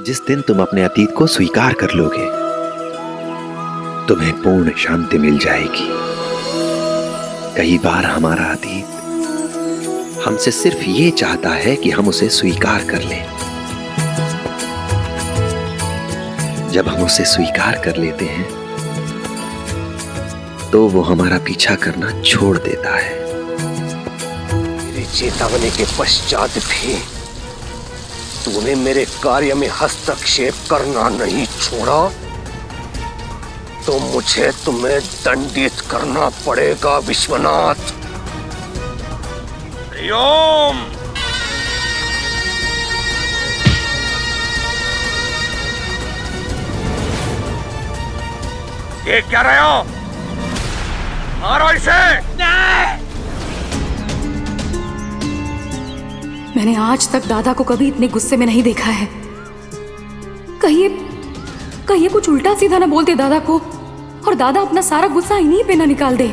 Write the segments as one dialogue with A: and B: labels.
A: जिस दिन तुम अपने अतीत को स्वीकार कर लोगे, तुम्हें पूर्ण शांति मिल जाएगी। कई बार हमारा अतीत हमसे सिर्फ ये चाहता है कि हम उसे स्वीकार कर लें। जब हम उसे स्वीकार कर लेते हैं तो वो हमारा पीछा करना छोड़ देता है।
B: मेरी चेतावनी के पश्चात भी तूने मेरे कार्य में हस्तक्षेप करना नहीं छोड़ा तो मुझे तुम्हें दंडित करना पड़ेगा विश्वनाथ। हरिओम। ये क्या रहे हो? मारो इसे।
C: मैंने आज तक दादा को कभी इतने गुस्से में नहीं देखा है। कहिए कुछ उल्टा सीधा ना बोलते दादा को और दादा अपना सारा गुस्सा इन्हीं पे ना निकाल दे।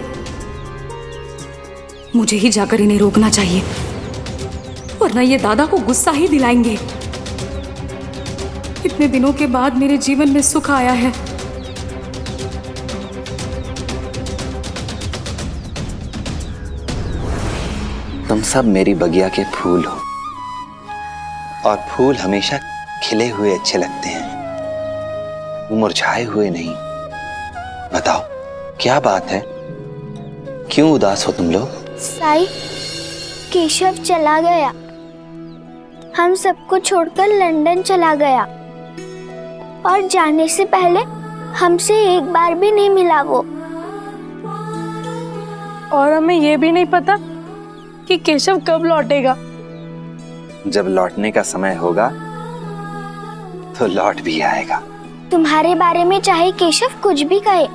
C: मुझे ही जाकर इन्हें रोकना चाहिए वरना ये दादा को गुस्सा ही दिलाएंगे। इतने दिनों के बाद मेरे जीवन में सुख आया है।
D: तुम सब मेरी बगिया के फूल हो और फूल हमेशा खिले हुए अच्छे लगते हैं, मुरझाए हुए नहीं। बताओ क्या बात है, क्यों उदास हो तुम लोग?
E: साई, केशव चला गया। हम सबको छोड़कर लंदन चला गया और जाने से पहले हमसे एक बार भी नहीं मिला वो।
F: और हमें ये भी नहीं पता कि केशव कब लौटेगा।
D: जब लौटने का समय होगा तो लौट भी आएगा।
E: तुम्हारे बारे में चाहे केशव कुछ भी कहे,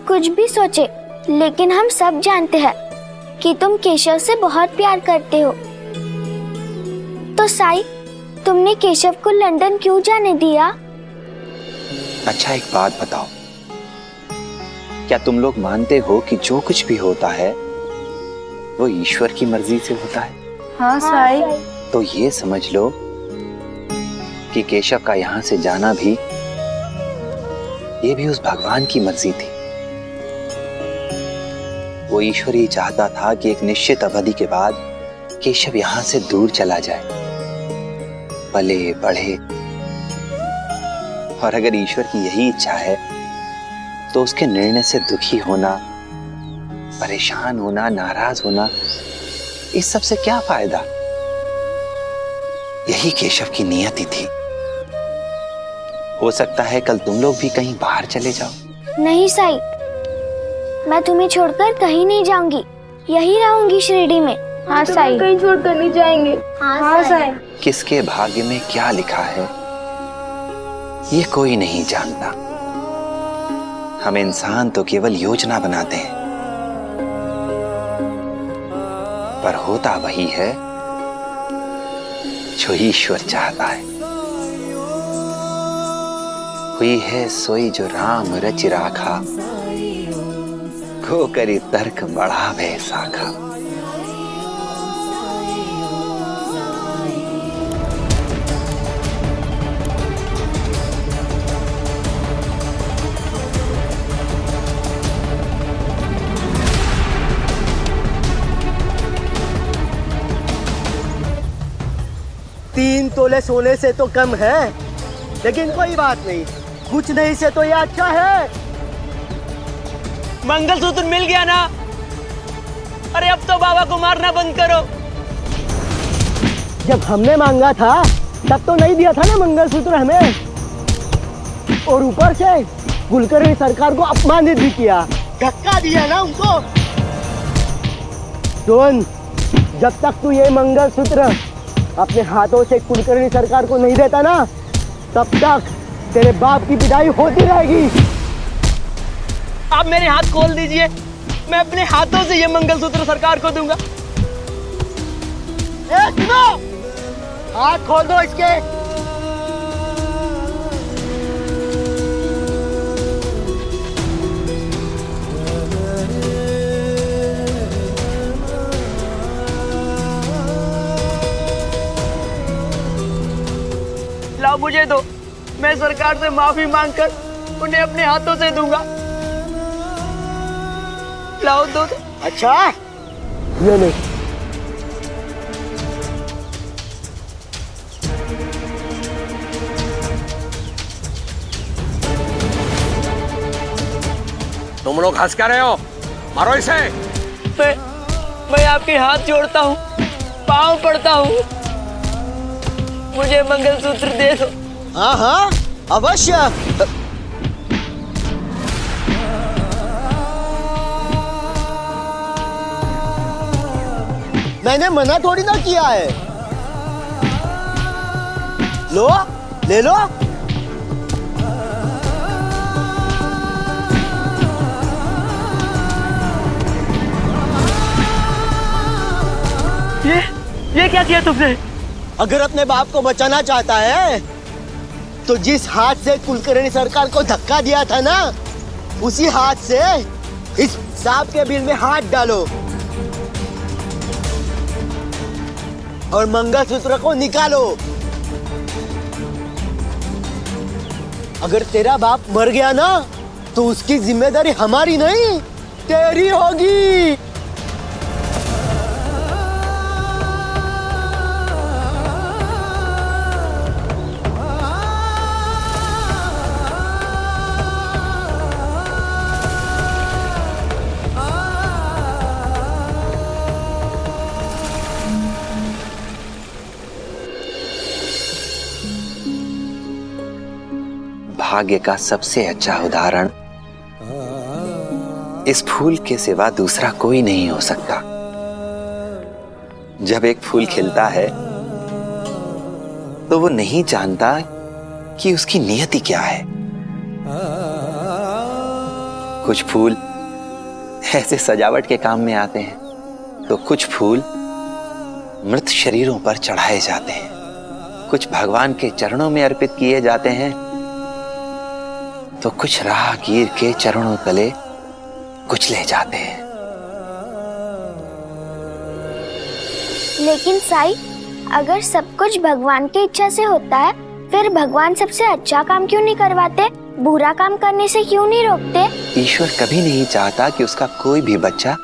E: कुछ भी सोचे, लेकिन हम सब जानते हैं कि तुम केशव से बहुत प्यार करते हो। तो साई, तुमने केशव को लंदन क्यों जाने दिया?
D: अच्छा एक बात बताओ, क्या तुम लोग मानते हो कि जो कुछ भी होता है वो ईश्वर की मर्जी से होता है?
F: हाँ साई।
D: तो ये समझ लो कि केशव का यहाँ से जाना भी ये भी उस भगवान की मर्जी थी। वो ईश्वर ही चाहता था कि एक निश्चित अवधि के बाद केशव यहाँ से दूर चला जाए, पले बढ़े। और अगर ईश्वर की यही इच्छा है तो उसके निर्णय से दुखी होना, परेशान होना, नाराज होना, इस सब से क्या फायदा? यही केशव की नियति थी। हो सकता है कल तुम लोग भी कहीं बाहर चले जाओ।
E: नहीं साई, मैं तुम्हें छोड़कर कहीं नहीं जाऊंगी, यही रहूंगी शिरडी में।
F: हाँ साई, कहीं छोड़कर नहीं जाएंगे। हाँ साई।
D: किसके भाग्य में क्या लिखा है ये कोई नहीं जानता। हम इंसान तो केवल योजना बनाते हैं, पर होता वही है जो ईश्वर चाहता है। हुई है सोई जो राम रचि राखा, को करी तर्क बढ़ावे साखा।
G: तीन तोले सोने से तो कम है, लेकिन कोई बात नहीं, कुछ नहीं से तो ये अच्छा है।
H: मंगलसूत्र मिल गया ना? अरे अब तो बाबा को मारना बंद करो।
G: जब हमने मांगा था तब तो नहीं दिया था ना मंगलसूत्र हमें, और ऊपर से कुलकर्णी सरकार को अपमानित भी किया, धक्का दिया ना उनको। सुन, जब तक तू ये मंगलसूत्र अपने हाथों से कुलकर्णी सरकार को नहीं देता ना, तब तक तेरे बाप की पिटाई होती रहेगी।
H: आप मेरे हाथ खोल दीजिए, मैं अपने हाथों से ये मंगलसूत्र सरकार को दूंगा।
G: सुनो, हाथ खोल दो इसके।
H: लाओ मुझे दो। मैं सरकार से माफी मांगकर उन्हें अपने हाथों से दूंगा। लाओ दो।
G: अच्छा ये नहीं।
B: तुम लोग हंस क्या रहे हो? मारो इसे।
H: मैं आपके हाथ जोड़ता हूँ, पाँव पड़ता हूँ, मुझे मंगलसूत्र दे दो।
G: हाँ हाँ अवश्य। मैंने मना थोड़ी ना किया है। लो ले लो।
H: ये क्या किया तुमने?
G: अगर अपने बाप को बचाना चाहता है तो जिस हाथ से कुलकर्णी सरकार को धक्का दिया था ना, उसी हाथ से इस सांप के बिल में हाथ डालो और मंगलसूत्र को निकालो। अगर तेरा बाप मर गया ना तो उसकी जिम्मेदारी हमारी नहीं, तेरी होगी।
D: भाग्य का सबसे अच्छा उदाहरण इस फूल के सिवा दूसरा कोई नहीं हो सकता। जब एक फूल खिलता है तो वो नहीं जानता कि उसकी नियति क्या है। कुछ फूल ऐसे सजावट के काम में आते हैं, तो कुछ फूल मृत शरीरों पर चढ़ाए जाते हैं, कुछ भगवान के चरणों में अर्पित किए जाते हैं, तो कुछ राहगीर के चरणों तले कुचले जाते हैं।
E: लेकिन साईं, अगर सब कुछ भगवान की इच्छा से होता है, फिर भगवान सबसे अच्छा काम क्यों नहीं करवाते? बुरा काम करने से क्यों नहीं रोकते?
D: ईश्वर कभी नहीं चाहता कि उसका कोई भी बच्चा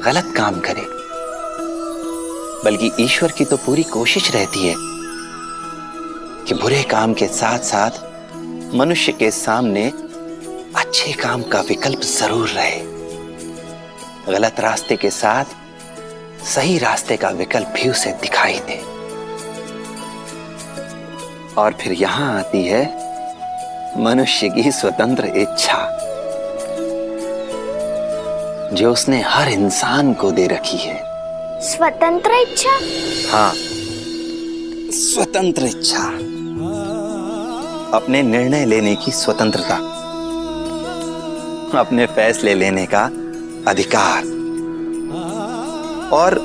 D: गलत काम करे, बल्कि ईश्वर की तो पूरी कोशिश रहती है कि बुरे काम के साथ साथ मनुष्य के सामने अच्छे काम का विकल्प जरूर रहे। गलत रास्ते के साथ सही रास्ते का विकल्प भी उसे दिखाई दे। और फिर यहां आती है मनुष्य की स्वतंत्र इच्छा, जो उसने हर इंसान को दे रखी है।
E: स्वतंत्र इच्छा?
D: हाँ, स्वतंत्र इच्छा, अपने निर्णय लेने की स्वतंत्रता, अपने फैसले लेने का अधिकार। और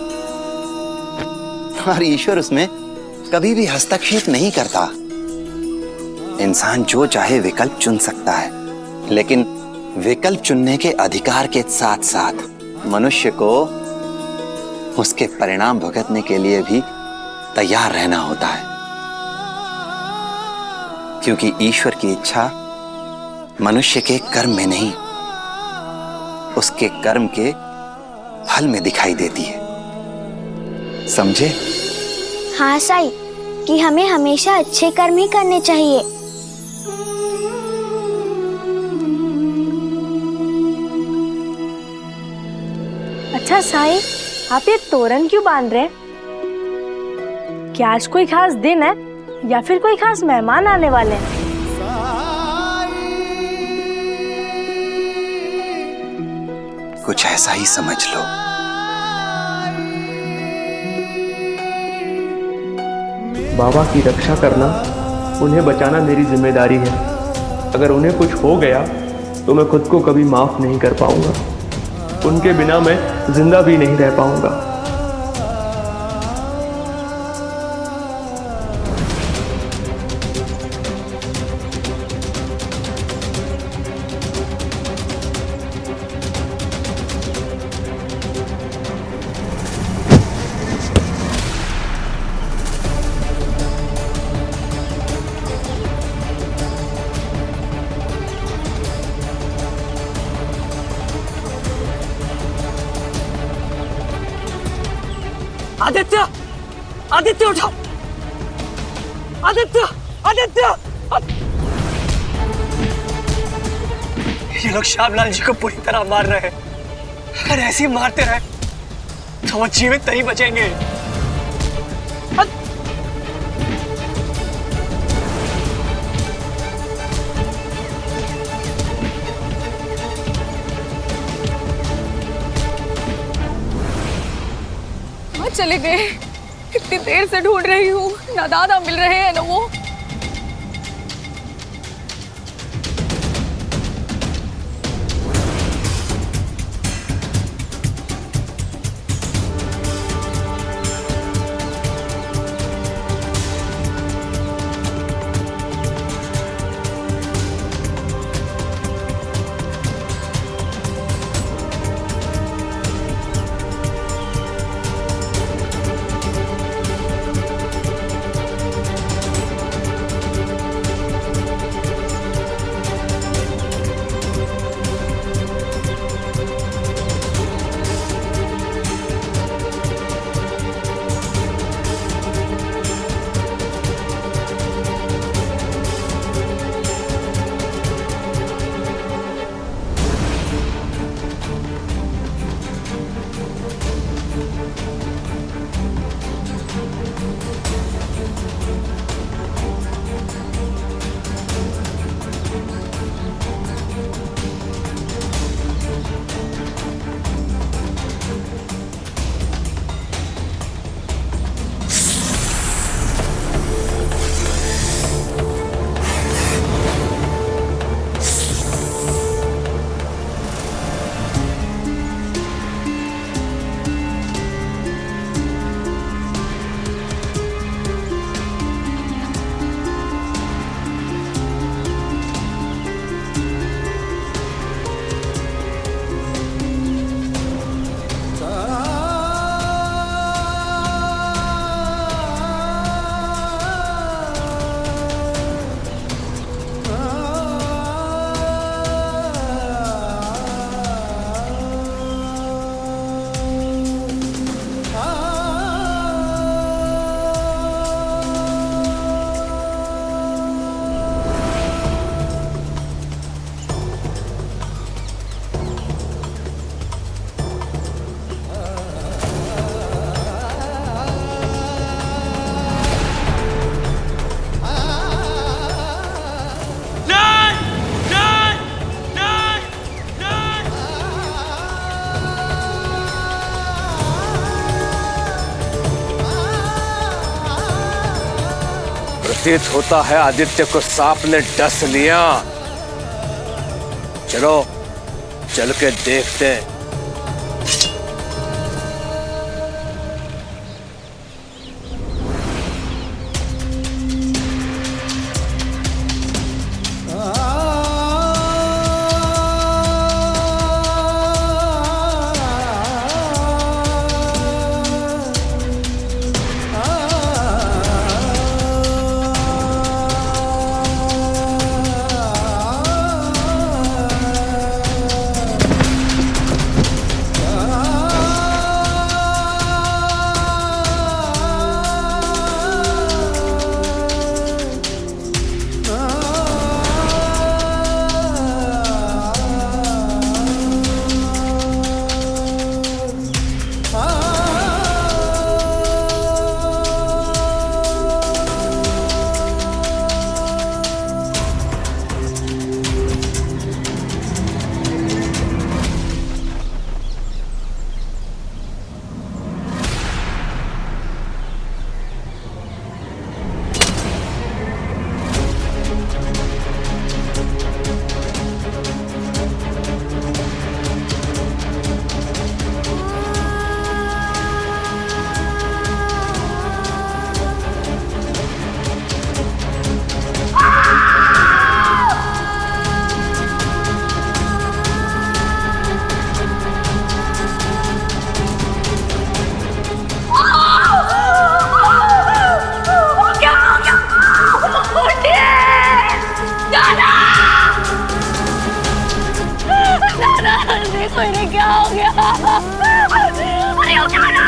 D: ईश्वर उसमें कभी भी हस्तक्षेप नहीं करता। इंसान जो चाहे विकल्प चुन सकता है, लेकिन विकल्प चुनने के अधिकार के साथ साथ मनुष्य को उसके परिणाम भुगतने के लिए भी तैयार रहना होता है, क्योंकि ईश्वर की इच्छा मनुष्य के कर्म में नहीं, उसके कर्म के फल में दिखाई देती है। समझे?
E: हाँ साईं, कि हमें हमेशा अच्छे कर्म ही करने चाहिए।
F: अच्छा साईं, आप ये तोरण क्यों बांध रहे हैं? क्या आज कोई खास दिन है या फिर कोई खास मेहमान आने वाले हैं?
D: कुछ ऐसा ही समझ लो।
I: बाबा की रक्षा करना, उन्हें बचाना मेरी जिम्मेदारी है। अगर उन्हें कुछ हो गया तो मैं खुद को कभी माफ नहीं कर पाऊंगा। उनके बिना मैं जिंदा भी नहीं रह पाऊंगा।
H: आदित्य, आदित्य उठो, आदित्य, आदित्य। ये लोग श्यामलाल जी को पूरी तरह मार रहे हैं। अगर ऐसे ही मारते रहे तो वो जीवित नहीं बचेंगे।
C: चले गए। कितनी देर से ढूंढ रही हूँ, ना दादा मिल रहे हैं ना वो।
B: प्रतीत होता है आदित्य को सांप ने डस लिया। चलो चल के देखते हैं।
C: देखो इन्हें क्या हो गया। अरे उठाना,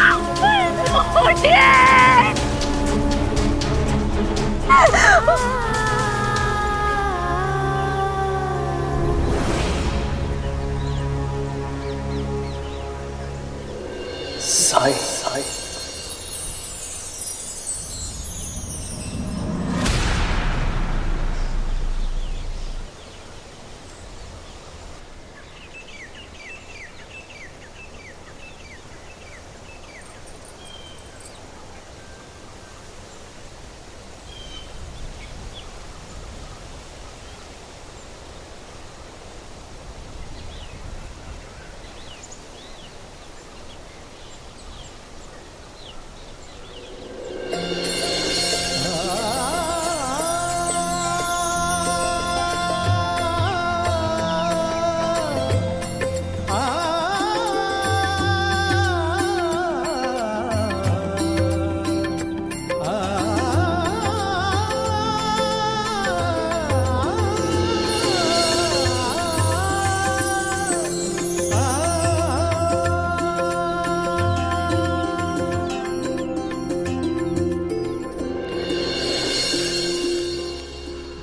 H: साईं, साईं।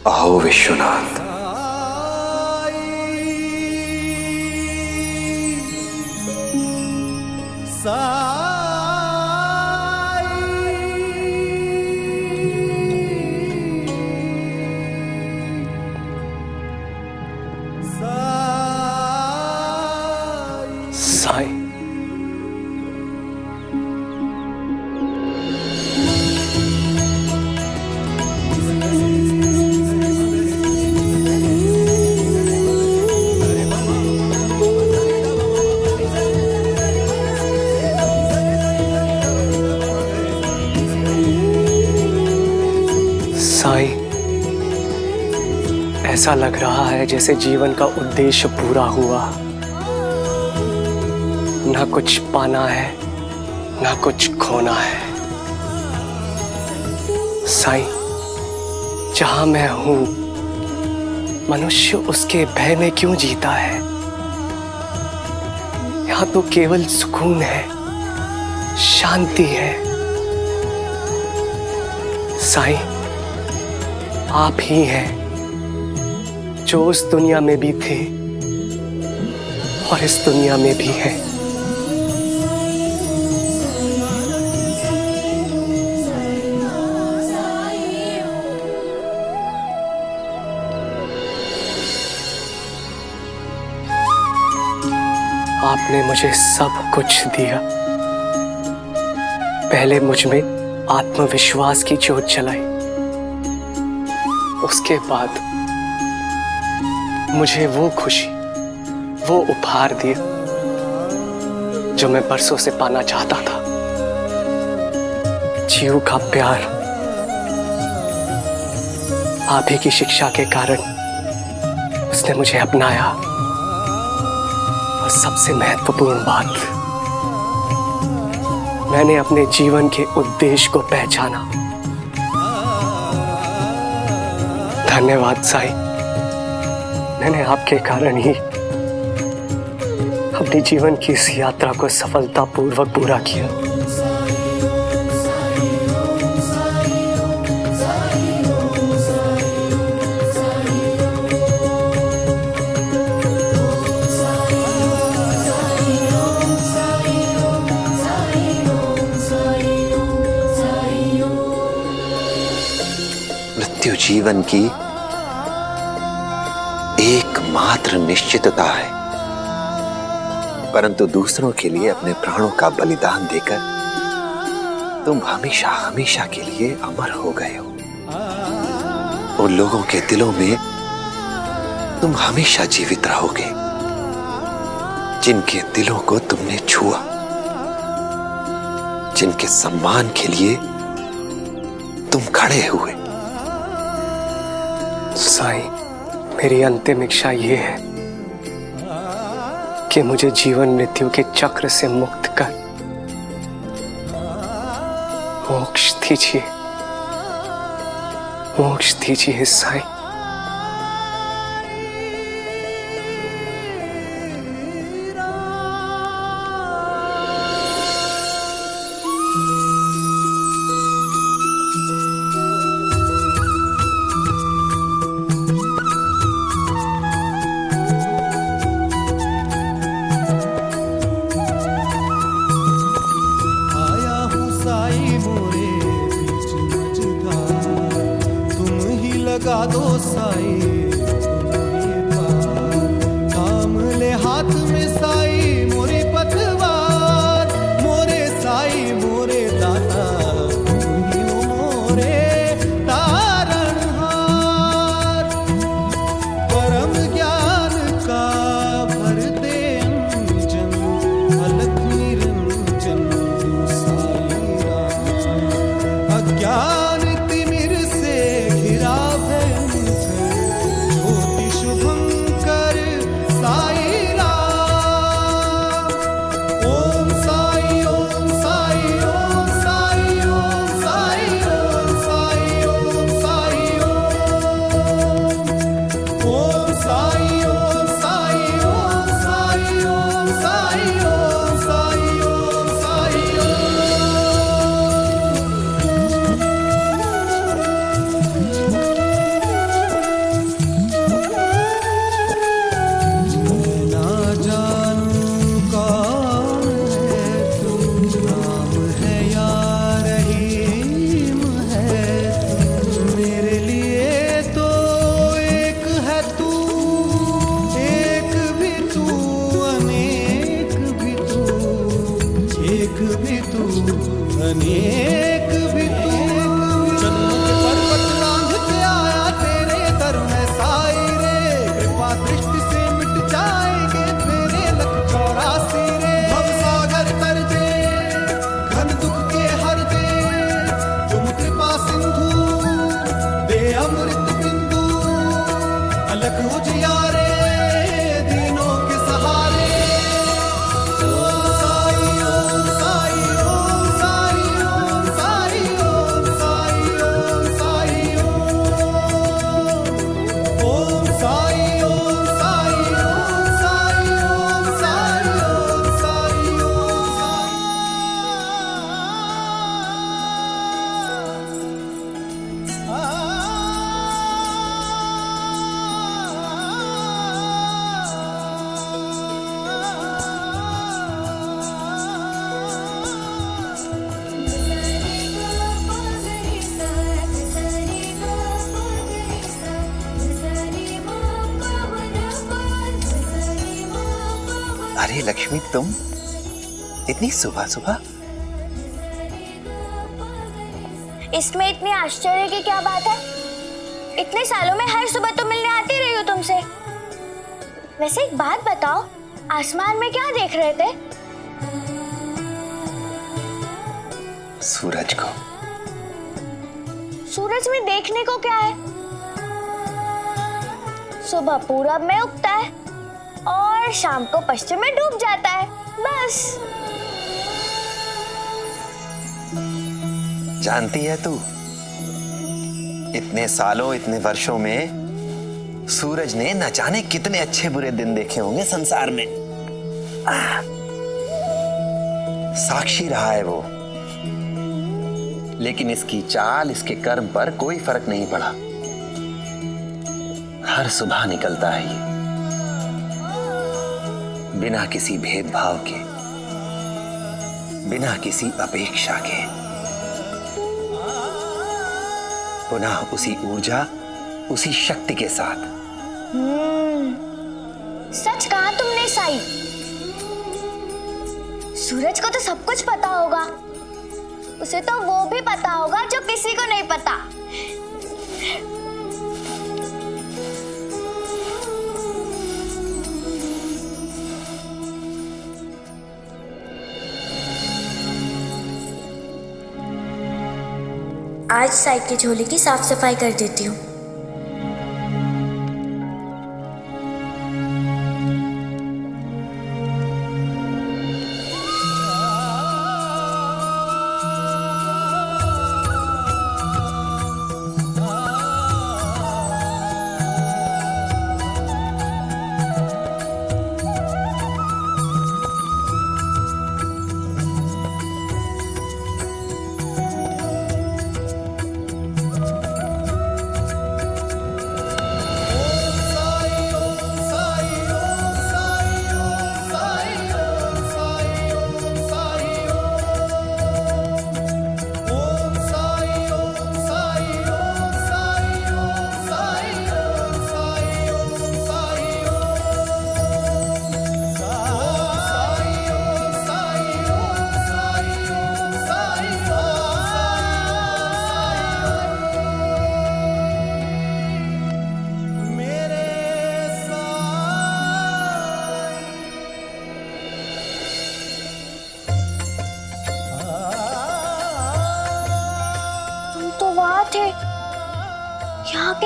A: आओ विश्वनाथ,
H: साईं। साईं, ऐसा लग रहा है जैसे जीवन का उद्देश्य पूरा हुआ। ना कुछ पाना है, ना कुछ खोना है। साईं, जहां मैं हूं, मनुष्य उसके भय में क्यों जीता है? यहां तो केवल सुकून है, शांति है। साईं, आप ही हैं जो उस दुनिया में भी थे और इस दुनिया में भी हैं। आपने मुझे सब कुछ दिया। पहले मुझ में आत्मविश्वास की ज्योत जलाई, उसके बाद मुझे वो खुशी, वो उपहार दिया जो मैं बरसों से पाना चाहता था। जीव का प्यार। आप ही की शिक्षा के कारण उसने मुझे अपनाया। और सबसे महत्वपूर्ण बात, मैंने अपने जीवन के उद्देश्य को पहचाना। धन्यवाद साईं, मैंने आपके कारण ही अपने जीवन की इस यात्रा को सफलतापूर्वक पूरा किया।
A: मृत्यु जीवन की एकमात्र निश्चितता है, परंतु दूसरों के लिए अपने प्राणों का बलिदान देकर तुम हमेशा हमेशा के लिए अमर हो गए हो। उन लोगों के दिलों में तुम हमेशा जीवित रहोगे जिनके दिलों को तुमने छुआ, जिनके सम्मान के लिए तुम खड़े हुए।
H: साईं, मेरी अंतिम इच्छा ये है कि मुझे जीवन मृत्यु के चक्र से मुक्त कर मोक्ष दीजिए, मोक्ष दीजिए साईं।
J: साई मोरी पार, थाम ले हाथ में साई मोरी पतवार, मोरे साई मोरे दाता तू ही हो मोरे तारणहार। परम ज्ञान का भर दे अंजन, अलख निरंजन साई राम। अज्ञान तिमिर से घिरा भयंकर, ज्योति शुभंकर साई राम। ओम साई ओम साई ओम साई ओम साई ओम साई ओम साई ओम साई ओम साई ओम साई ओम साई ओम साई ओम साई ना जानूं कौन है तू, नाम है या रहीम है तू, मेरे लिए तो एक है तू, एक भी तू अनेक भी तू, एक भी तू अनेक भी तू। जन्म के पर्वत लांघ के आया तेरे दर में साई रे, कृपा दृष्टि से मिट जाएंगे तेरे लख 84 रे। भव सागर तर दे, घन दुख के हर दे, तुम कृपा सिंधु दे अमृत बिंदु, अलख उजियारे दीनों के सहारे। ओम साई ओम साई ओम साई ओम साई ओम साई ओम साई ओम साई ओम साई ओम साई ओम साई ओम साई ओम
A: अरे लक्ष्मी, तुम इतनी सुबह सुबह?
E: इसमें इतनी आश्चर्य की क्या बात है? इतने सालों में हर सुबह तो मिलने आती रही हूँ तुमसे। वैसे एक बात बताओ, आसमान में क्या देख रहे थे?
A: सूरज को।
E: सूरज में देखने को क्या है? सुबह पूरब में उगता है और शाम को पश्चिम में डूब जाता है, बस।
A: जानती है तू, इतने सालों इतने वर्षों में सूरज ने न जाने कितने अच्छे बुरे दिन देखे होंगे संसार में। साक्षी रहा है वो, लेकिन इसकी चाल, इसके कर्म पर कोई फर्क नहीं पड़ा। हर सुबह निकलता है ये, बिना किसी भेदभाव के, बिना किसी अपेक्षा के, पुनः उसी ऊर्जा, उसी शक्ति के साथ।
E: सच कहा तुमने साई। सूरज को तो सब कुछ पता होगा, उसे तो वो भी पता होगा जो किसी को नहीं पता। आज साई की झोली की साफ सफाई कर देती हूँ।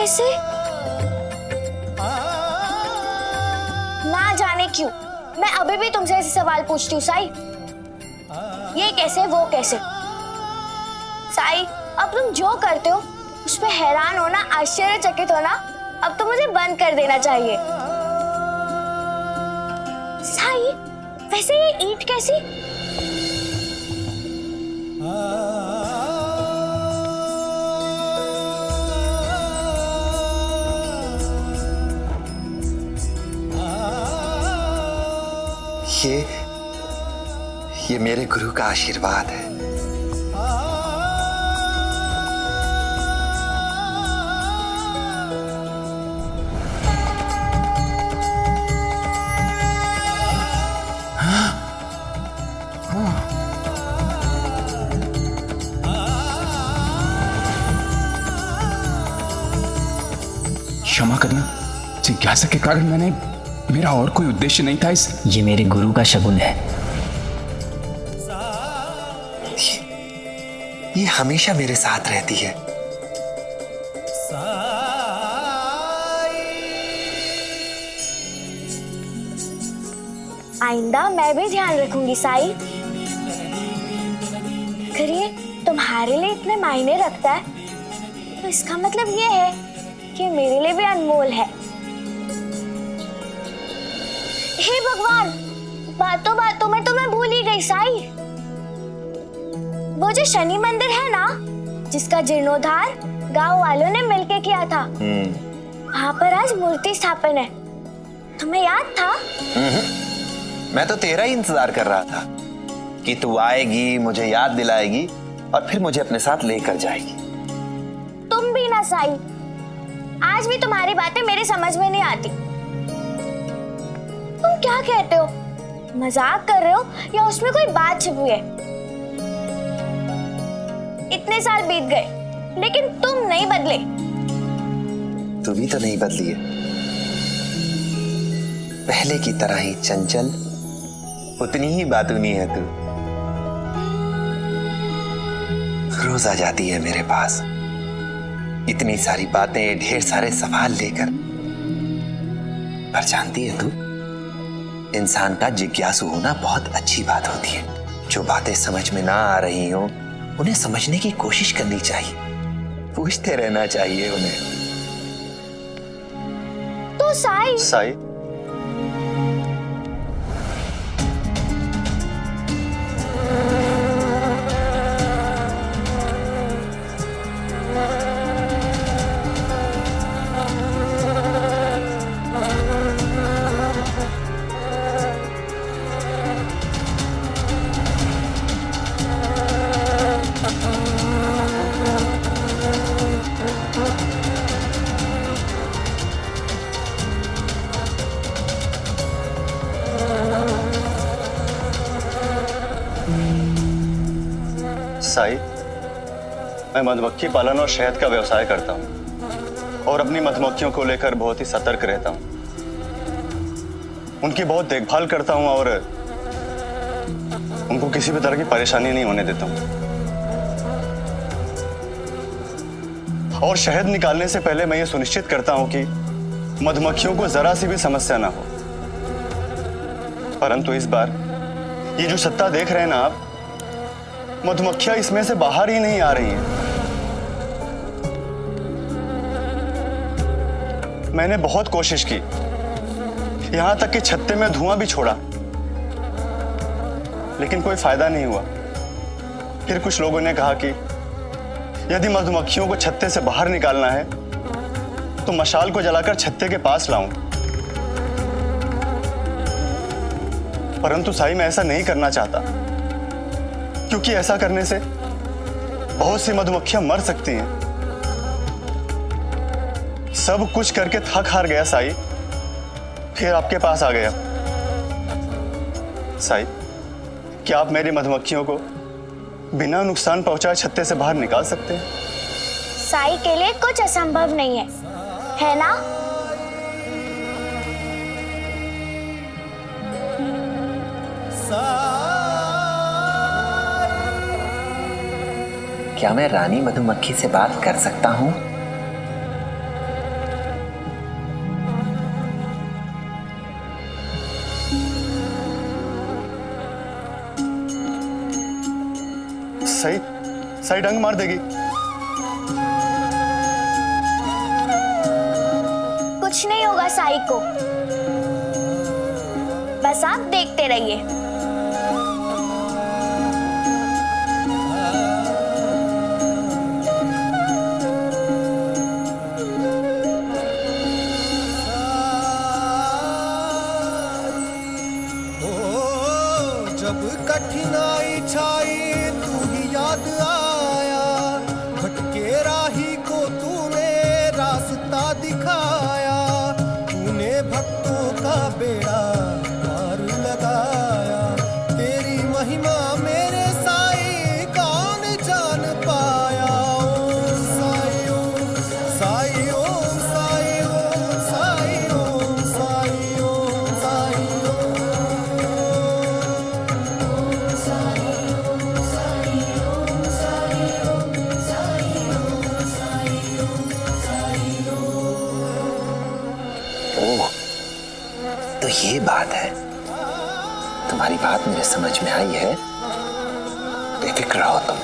E: कैसे? ना जाने क्यों मैं अभी भी तुमसे ऐसे सवाल पूछती हूँ साई। ये कैसे वो कैसे? साई अब तुम जो करते हो उस पे हैरान होना, आश्चर्यचकित होना अब तो मुझे बंद कर देना चाहिए। साई वैसे ये ईंट कैसी?
A: ये मेरे गुरु का आशीर्वाद है।
K: क्षमा करना, जिज्ञासा के कारण मैंने, मेरा और कोई उद्देश्य नहीं था।
L: ये मेरे गुरु का शगुन है।
A: ये हमेशा मेरे साथ रहती है।
E: आइंदा मैं भी ध्यान रखूंगी साई। अगर ये तुम्हारे लिए इतने मायने रखता है तो इसका मतलब ये है कि मेरे लिए भी अनमोल है। हे भगवान, बातों बातों में तो मैं भूल ही गई साई। वो जो शनि मंदिर है ना, जिसका जीर्णोद्धार गांव वालों ने मिलके किया था, वहां पर आज मूर्ति स्थापन है। तुम्हें याद था?
A: मैं तो तेरा ही इंतजार कर रहा था कि तू आएगी, मुझे याद दिलाएगी और फिर मुझे अपने साथ लेकर जाएगी।
E: तुम भी ना साई, आज भी तुम्हारी बातें मेरे समझ में नहीं आती। तुम क्या कहते हो? मजाक कर रहे हो या उसमें कोई बात छिपी है? इतने साल बीत गए लेकिन तुम नहीं बदले।
A: तू भी तो नहीं बदली है, पहले की तरह ही चंचल, उतनी ही बातूनी है तू। रोज आ जाती है मेरे पास, इतनी सारी बातें, ढेर सारे सवाल लेकर। पर जानती है तू, इंसान का जिज्ञासु होना बहुत अच्छी बात होती है। जो बातें समझ में ना आ रही हो उन्हें समझने की कोशिश करनी चाहिए, पूछते रहना चाहिए उन्हें।
E: तो साई
M: साई, मैं मधुमक्खी पालन और शहद का व्यवसाय करता हूँ और अपनी मधुमक्खियों को लेकर बहुत ही सतर्क रहता हूँ। उनकी बहुत देखभाल करता हूँ और उनको किसी भी तरह की परेशानी नहीं होने देता हूँ। और शहद निकालने से पहले मैं ये सुनिश्चित करता हूँ कि मधुमक्खियों को जरा सी भी समस्या ना हो। परंतु इस बार ये जो सत्ता देख रहे हैं ना आप, मधुमक्खियां इसमें से बाहर ही नहीं आ रही हैं। मैंने बहुत कोशिश की, यहां तक कि छत्ते में धुआं भी छोड़ा, लेकिन कोई फायदा नहीं हुआ। फिर कुछ लोगों ने कहा कि यदि मधुमक्खियों को छत्ते से बाहर निकालना है तो मशाल को जलाकर छत्ते के पास लाऊं। परंतु साई, मैं ऐसा नहीं करना चाहता, क्योंकि ऐसा करने से बहुत सी मधुमक्खियां मर सकती हैं। सब कुछ करके थक हार गया साई, फिर आपके पास आ गया। साई, क्या आप मेरी मधुमक्खियों को बिना नुकसान पहुंचाए छत्ते से बाहर निकाल सकते हैं?
E: साई के लिए कुछ असंभव नहीं है ना?
A: क्या मैं रानी मधुमक्खी से बात कर सकता हूँ?
M: सही डंग मार देगी।
E: कुछ नहीं होगा साई को, बस आप देखते रहिए।
J: जब कठिनाई छाई तू ही याद आया, भटके राही को तूने रास्ता दिखाया, तूने भक्तों का बेड़ा पार लगाया, तेरी महिमा मेरे साई कौन जान पाया। ओम साई ओम साई ओम साई ओम साई ओम साई ओम साई
A: ओह, तो ये बात है। तुम्हारी बात मुझे समझ में आई है। बेफिक्र रहो तुम।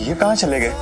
M: ये कहाँ चले गए?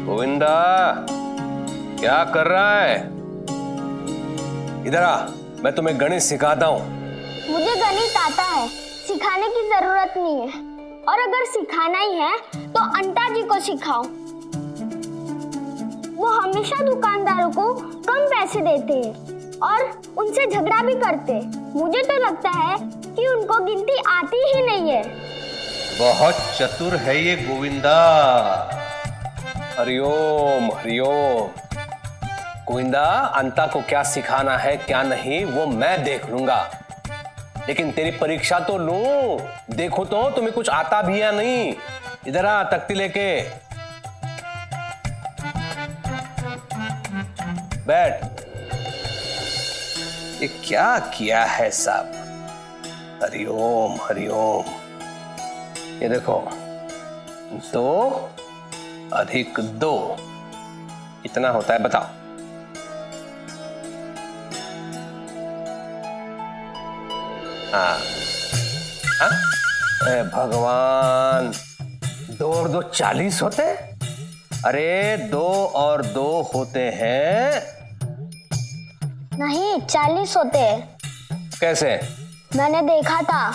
B: गोविंदा, क्या कर रहा है? इधर आ, मैं तुम्हें गणित सिखाता हूँ।
E: मुझे गणित आता है, सिखाने की जरूरत नहीं है। और अगर सिखाना ही है तो अंटा जी को सिखाओ। वो हमेशा दुकानदारों को कम पैसे देते हैं और उनसे झगड़ा भी करते। मुझे तो लगता है कि उनको गिनती आती ही नहीं है।
B: बहुत चतुर है ये गोविंदा। हरिओम हरिओम। गोविंदा, अंता को क्या सिखाना है क्या नहीं वो मैं देख लूंगा, लेकिन तेरी परीक्षा तो लूं। देखो तो तुम्हें कुछ आता भी या नहीं। इधर आ, तख्ती लेके बैठ। ये क्या किया है साहब? हरिओम हरिओम। ये देखो, 2 अधिक 2 कितना होता है बताओ? हाँ हाँ, अरे भगवान, 2 और 2 40 होते? अरे 2 और 2 होते हैं।
E: नहीं, 40 होते हैं।
B: कैसे?
E: मैंने देखा था।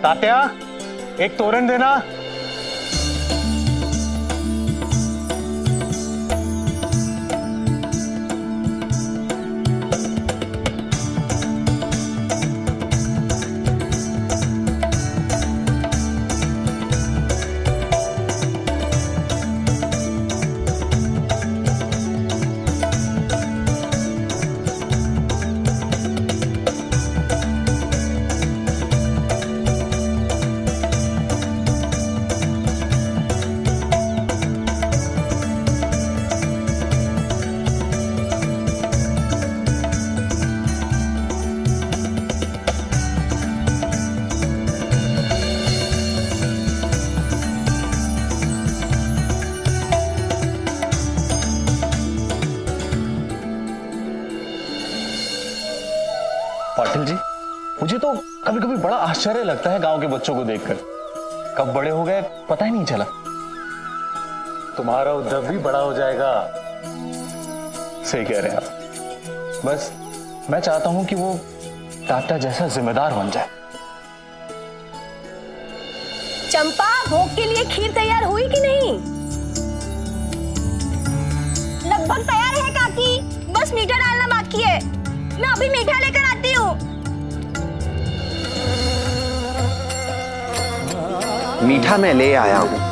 M: तात्या, एक तोरण देना। पाटिल जी, मुझे तो कभी कभी बड़ा आश्चर्य लगता है गांव के बच्चों को देखकर। कब बड़े हो गए पता ही नहीं चला।
B: तुम्हारा उद्धव भी बड़ा हो जाएगा।
M: सही कह रहे हैं आप। बस मैं चाहता हूं कि वो तात्या जैसा जिम्मेदार बन जाए।
F: चंपा, भोग के लिए खीर तैयार हुई कि नहीं? लगभग तैयार है काकी, बस मीठा डालना बाकी है। मैं अभी मीठा लेकर आती हूँ।
D: मीठा मैं ले आया हूं।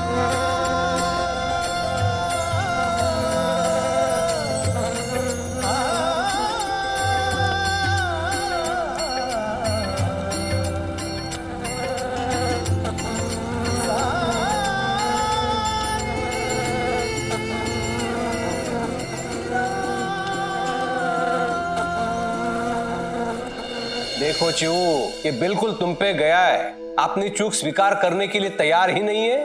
B: देखो च्यू, ये बिल्कुल तुम पे गया है। अपनी चूक स्वीकार करने के लिए तैयार ही नहीं है।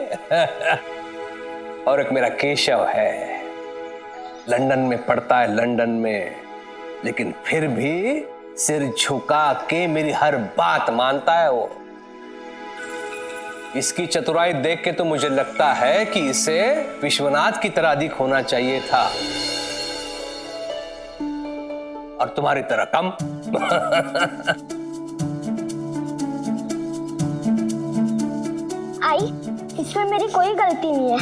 B: और एक मेरा केशव है, लंदन में पढ़ता है, लंदन में, लेकिन फिर भी सिर झुका के मेरी हर बात मानता है वो। इसकी चतुराई देख के तो मुझे लगता है कि इसे विश्वनाथ की तरह अधिक होना चाहिए था, और तुम्हारी तरह कम।
E: आई, इसमें मेरी कोई गलती नहीं है।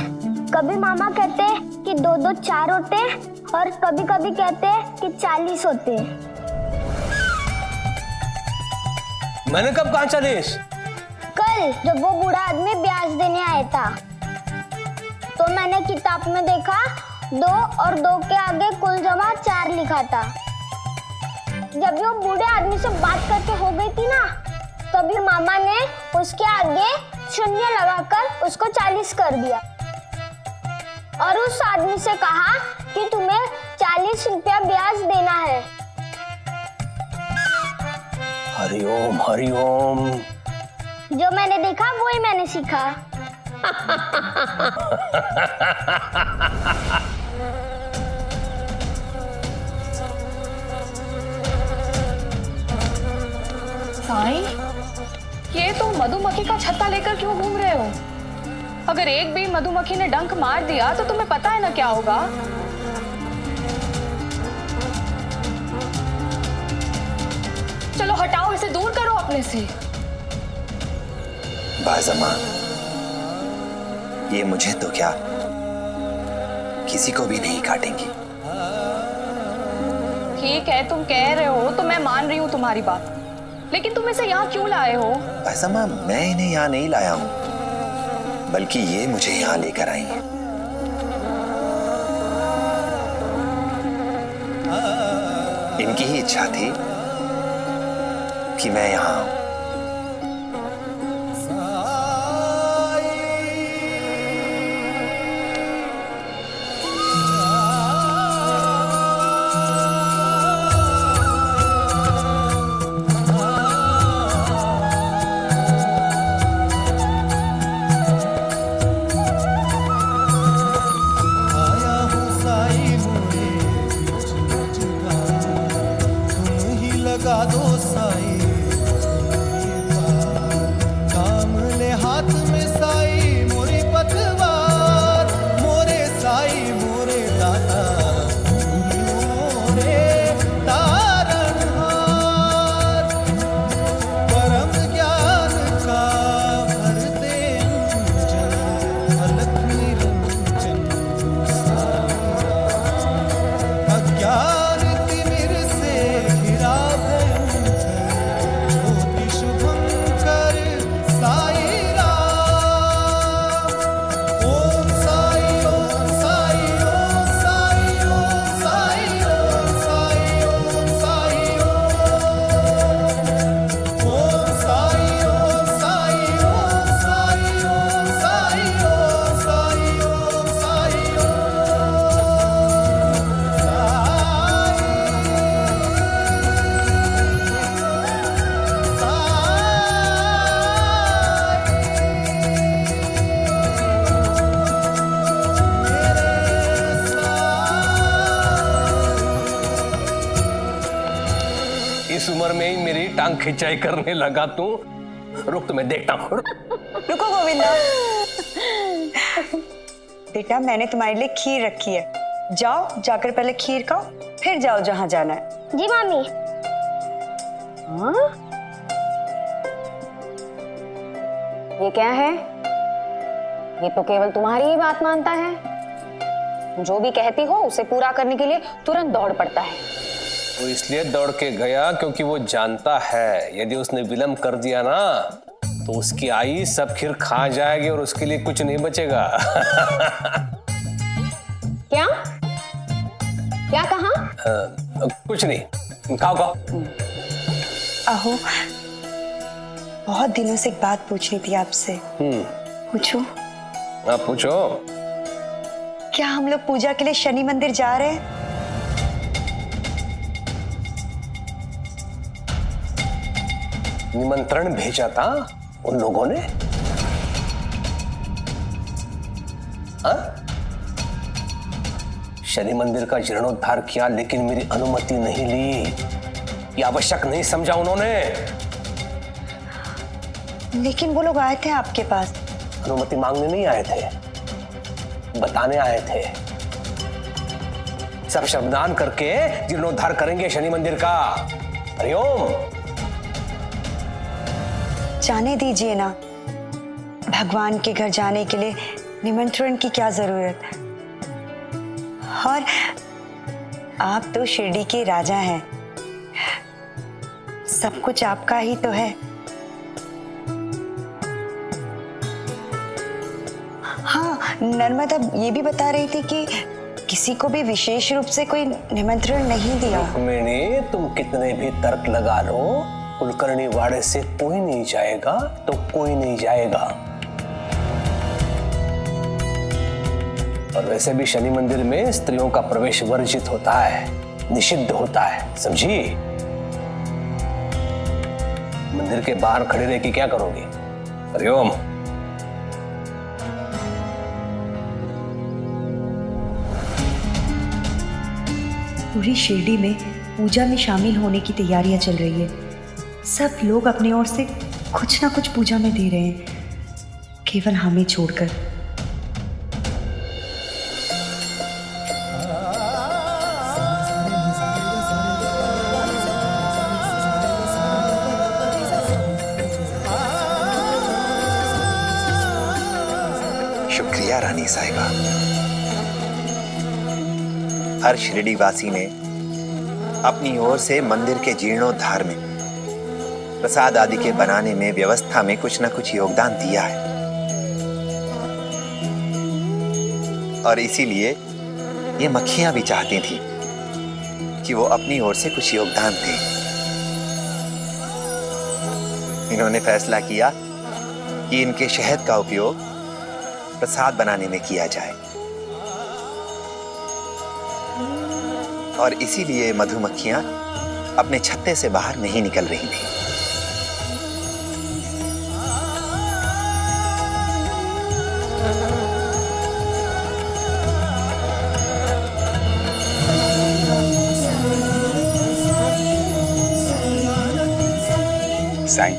E: कभी मामा कहते हैं कि 2-2 4 होते हैं, और कभी कभी कहते हैं कि 40 होते हैं।
B: मैंने कब कहा 40?
E: कल जब वो बूढ़ा आदमी ब्याज देने आया था, तो मैंने किताब में देखा 2 और 2 के आगे कुल जमा 4 लिखा था। जब वो बूढ़े आदमी से बात करके हो गई थी ना, तभी मामा ने उसके आगे शून्य लगाकर उसको 40 कर दिया, और उस आदमी से कहा कि तुम्हें 40 रुपया ब्याज देना है।
B: हरिओम हरिओम।
E: जो मैंने देखा वही मैंने सीखा।
C: साईं, ये तो मधुमक्खी का छत्ता लेकर क्यों घूम रहे हो? अगर एक भी मधुमक्खी ने डंक मार दिया तो तुम्हें पता है ना क्या होगा। चलो हटाओ, इसे दूर करो अपने से।
D: बाज़मा, ये मुझे तो क्या, किसी को भी नहीं काटेंगी।
C: ठीक है, तुम कह रहे हो तो मैं मान रही हूँ तुम्हारी बात, लेकिन तुम इसे यहाँ क्यों लाए हो?
D: बाज़मा, मैं इन्हें यहाँ नहीं लाया हूँ, बल्कि ये मुझे यहाँ लेकर आई हैं। इनकी ही इच्छा थी कि मैं यहाँ आऊं।
J: लगा दो साई।
B: इस उम्र में ही मेरी टांग खिंचाई करने लगा तू। रुक तो मैं देखता हूँ।
N: रुको गोविंदा। बेटा मैंने तुम्हारे लिए खीर रखी है, जाओ जाकर पहले खीर खाओ, फिर जाओ जहाँ जाना है।
E: जी मामी।
O: हाँ? ये क्या है? ये तो केवल तुम्हारी ही बात मानता है। जो भी कहती हो उसे पूरा करने के लिए तुरंत दौड़ पड़ता है।
B: वो इसलिए दौड़ के गया क्योंकि वो जानता है यदि उसने विलंब कर दिया ना तो उसकी आई सब खीर खा जाएगी और उसके लिए कुछ नहीं बचेगा।
O: क्या? क्या कहा?
B: कुछ नहीं, खाओ खाओ।
N: आहो, बहुत दिनों से एक बात पूछनी थी आपसे। पूछूं?
B: आप पूछो।
N: क्या हम लोग पूजा के लिए शनि मंदिर जा रहे हैं?
B: निमंत्रण भेजा था उन लोगों ने। शनि मंदिर का जीर्णोद्धार किया लेकिन मेरी अनुमति नहीं ली। ये आवश्यक नहीं समझा उन्होंने।
N: लेकिन वो लोग आए थे आपके पास।
B: अनुमति मांगने नहीं आए थे, बताने आए थे। सब श्रमदान करके जीर्णोद्धार करेंगे शनि मंदिर का। हरिओम।
N: जाने दीजिए ना, भगवान के घर जाने के लिए निमंत्रण की क्या जरूरत है। और आप तो शिरडी के राजा हैं, सब कुछ आपका ही तो है। हाँ, नर्मदा ये भी बता रही थी कि किसी को भी विशेष रूप से कोई निमंत्रण नहीं दिया।
B: रुक्मिणी, तुम कितने भी तर्क लगा लो, कुलकर्णी वाड़े से कोई नहीं जाएगा तो कोई नहीं जाएगा। और वैसे भी शनि मंदिर में स्त्रियों का प्रवेश वर्जित होता है, निषिद्ध होता है, समझी? मंदिर के बाहर खड़े रह के क्या करोगे? हरिओम।
N: पूरी शिरडी में पूजा में शामिल होने की तैयारियां चल रही है। सब लोग अपनी ओर से कुछ ना कुछ पूजा में दे रहे हैं, केवल हमें छोड़कर।
D: शुक्रिया रानी साहिबा। हर शिरडी वासी ने अपनी ओर से मंदिर के जीर्णोद्धार में, प्रसाद आदि के बनाने में, व्यवस्था में कुछ न कुछ योगदान दिया है। और इसीलिए ये मक्खियां भी चाहती थी कि वो अपनी ओर से कुछ योगदान दें। इन्होंने फैसला किया कि इनके शहद का उपयोग प्रसाद बनाने में किया जाए। और इसीलिए मधुमक्खियां अपने छत्ते से बाहर नहीं निकल रही थी।
K: साईं,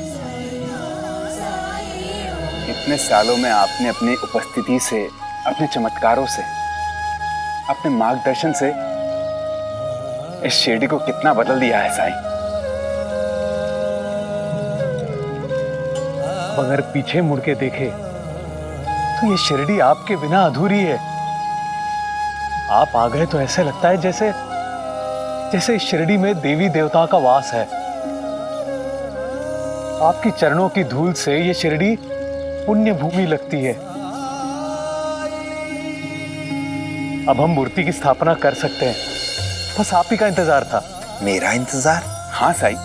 K: इतने सालों में आपने अपनी उपस्थिति से, अपने चमत्कारों से, अपने मार्गदर्शन से इस शिरडी को कितना बदल दिया है साईं।
P: अगर पीछे मुड़ के देखे तो ये शिरडी आपके बिना अधूरी है। आप आ गए तो ऐसे लगता है जैसे जैसे इस शिरडी में देवी देवता का वास है। आपकी चरणों की धूल से ये शिरडी पुण्य भूमि लगती है। अब हम मूर्ति की स्थापना कर सकते हैं, बस आप ही का इंतजार था।
D: मेरा इंतजार?
K: हाँ साईं,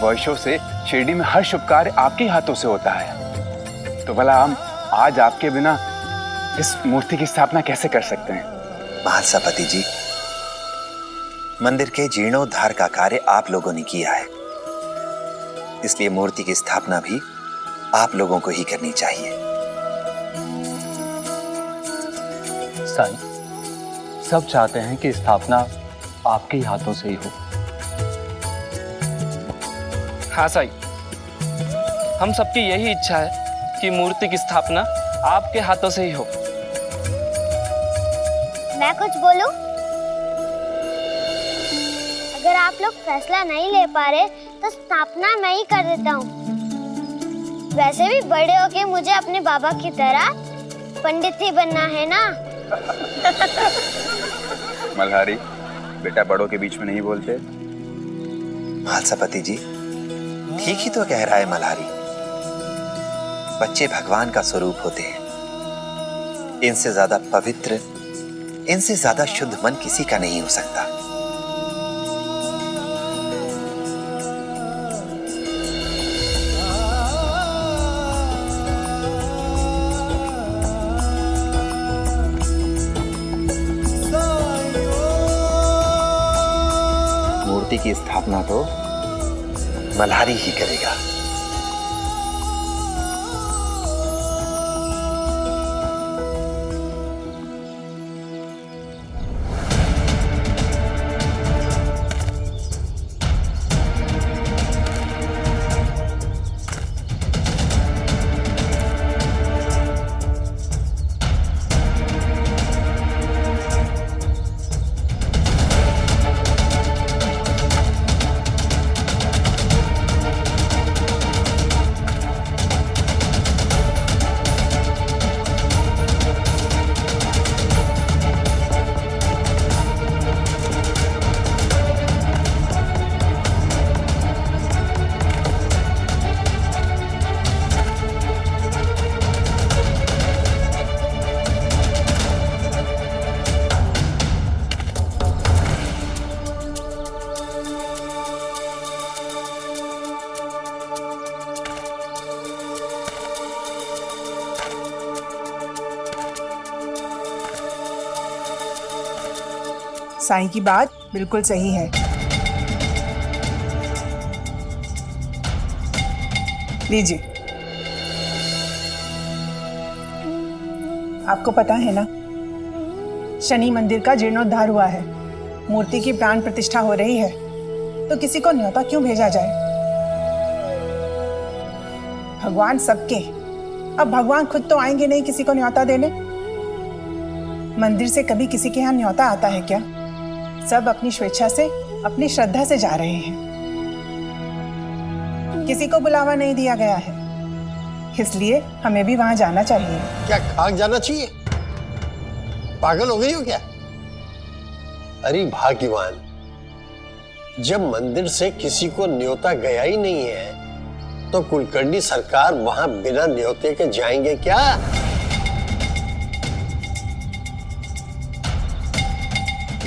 K: वर्षों से शिरडी में हर शुभ कार्य आपके हाथों से होता है, तो भला हम आज आपके बिना इस मूर्ति की स्थापना कैसे कर सकते हैं?
D: महासभापति जी, मंदिर के जीर्णोद्धार का कार्य आप लोगों ने किया है, इसलिए मूर्ति की स्थापना भी आप लोगों को ही करनी चाहिए।
P: साईं, सब चाहते हैं कि स्थापना आपके ही हाथों से ही हो।
Q: हाँ साई, हम सबकी यही इच्छा है कि मूर्ति की स्थापना आपके हाथों से ही हो।
E: मैं कुछ बोलूं? अगर आप लोग फैसला नहीं ले पा रहे तो स्थापना मैं ही कर देता हूँ। वैसे भी बड़े होके मुझे अपने बाबा की तरह पंडित ही बनना है ना।
K: मल्हारी, बेटा बड़ों के बीच में नहीं बोलते।
D: महासपति जी ठीक ही तो कह रहा है मल्हारी। बच्चे भगवान का स्वरूप होते हैं। इनसे ज्यादा पवित्र, इनसे ज्यादा शुद्ध मन किसी का नहीं हो सकता। मूर्ति की स्थापना तो मल्हारी ही करेगा।
R: साईं की बात बिल्कुल सही है। लीजिए, आपको पता है ना, शनि मंदिर का जीर्णोद्धार हुआ है, मूर्ति की प्राण प्रतिष्ठा हो रही है, तो किसी को न्योता क्यों भेजा जाए? भगवान सबके, अब भगवान खुद तो आएंगे नहीं किसी को न्योता देने। मंदिर से कभी किसी के यहाँ न्योता आता है क्या? सब अपनी स्वेच्छा से, अपनी श्रद्धा से जा रहे हैं। किसी को बुलावा नहीं दिया गया है, इसलिए हमें भी वहां जाना चाहिए।
S: क्या खाक जाना चाहिए? पागल हो गई हो क्या? अरे भाग्यवान, जब मंदिर से किसी को न्योता गया ही नहीं है तो कुलकर्णी सरकार वहां बिना न्योते के जाएंगे क्या?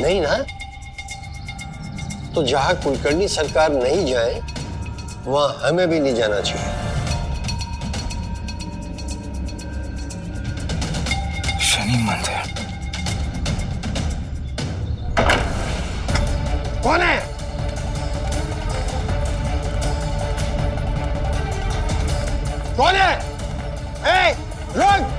S: नहीं ना? तो जहां कुलकर्णी सरकार नहीं जाए वहां हमें भी नहीं जाना चाहिए।
Q: शनि मंदिर
S: कौन है? कौन है? ए, रुक!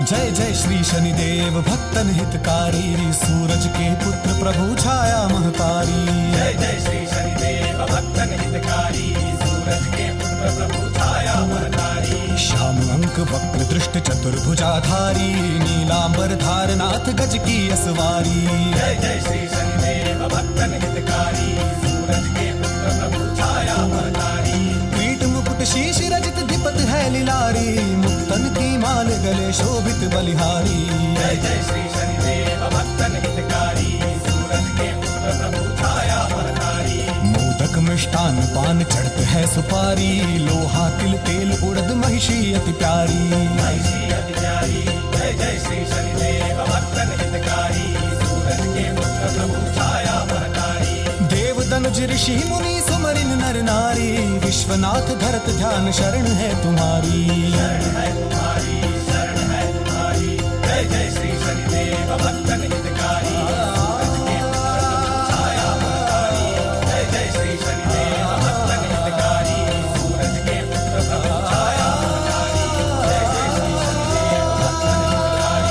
J: जय जय श्री शनिदेव भक्तन हितकारी, सूरज के पुत्र प्रभु छाया महतारी। जय जय श्री शनिदेव भक्तन हितकारी, सूरज के पुत्र प्रभु छाया महतारी। श्याम अंक वक्र दृष्ट चतुर्भुजाधारी, नीलांबर धारनाथ गज की असवारी। जय जय श्री शनिदेव भक्तन हितकारी, सूरज के पुत्र प्रभु छाया महतारी। पीठ मुकुट शीश रजित दिपत है लिलारी, मुक्तन की माल गले शोभित बलिहारी। जय जय श्री शनिदेव भक्तन हितकारी, सूरज के पुत्र प्रभु छाया महतारी। मोदक मिष्टान पान चढ़त है सुपारी, लोहा तिल तेल उड़द महिषी अति प्यारी। महिषी अति प्यारी। जय जय श्री शनिदेव भक्तन हितकारी, सूरज के पुत्र प्रभु छाया महतारी। देव दनुज ऋषि मुनि सुमरिन नर नारी, विश्वनाथ धरत ध्यान शरण है तुम्हारी। शरण है तुम्हारी, शरण है तुम्हारी। जय जय श्री शनिदेव भक्तन हितकारी, सूरज के पुत्र प्रभु छाया महतारी। जय जय श्री शनिदेव भक्तन हितकारी, सूरज के पुत्र प्रभु छाया महतारी। जय जय श्री शनिदेव भक्तन हितकारी,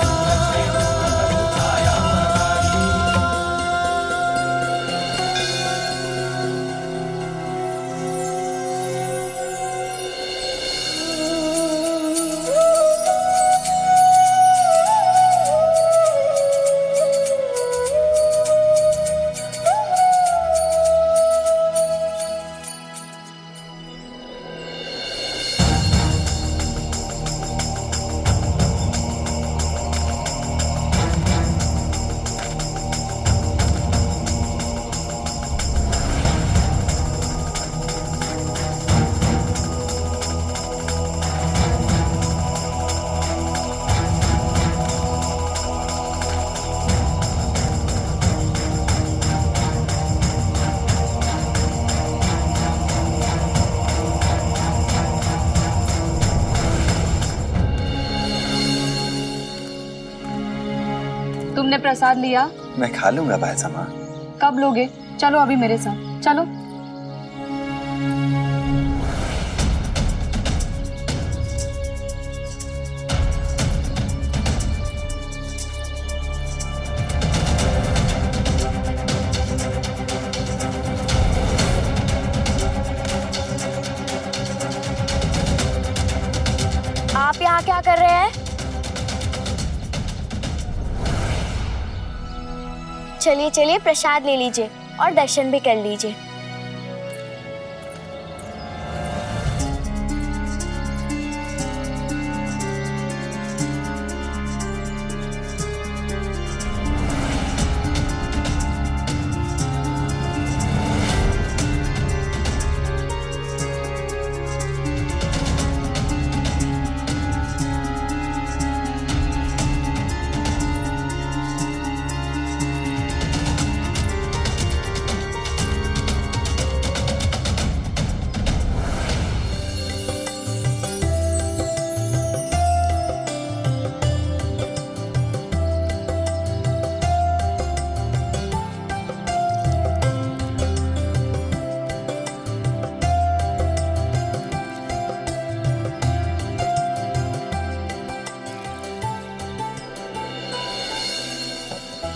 J: सूरज के पुत्र प्रभु छाया महतारी।
C: तुमने प्रसाद लिया?
D: मैं खा लूंगा भाईसा माँ।
C: कब लोगे? चलो अभी मेरे साथ चलो।
E: आप यहाँ क्या कर रहे हैं? चलिए चलिए प्रसाद ले लीजिए और दर्शन भी कर लीजिए।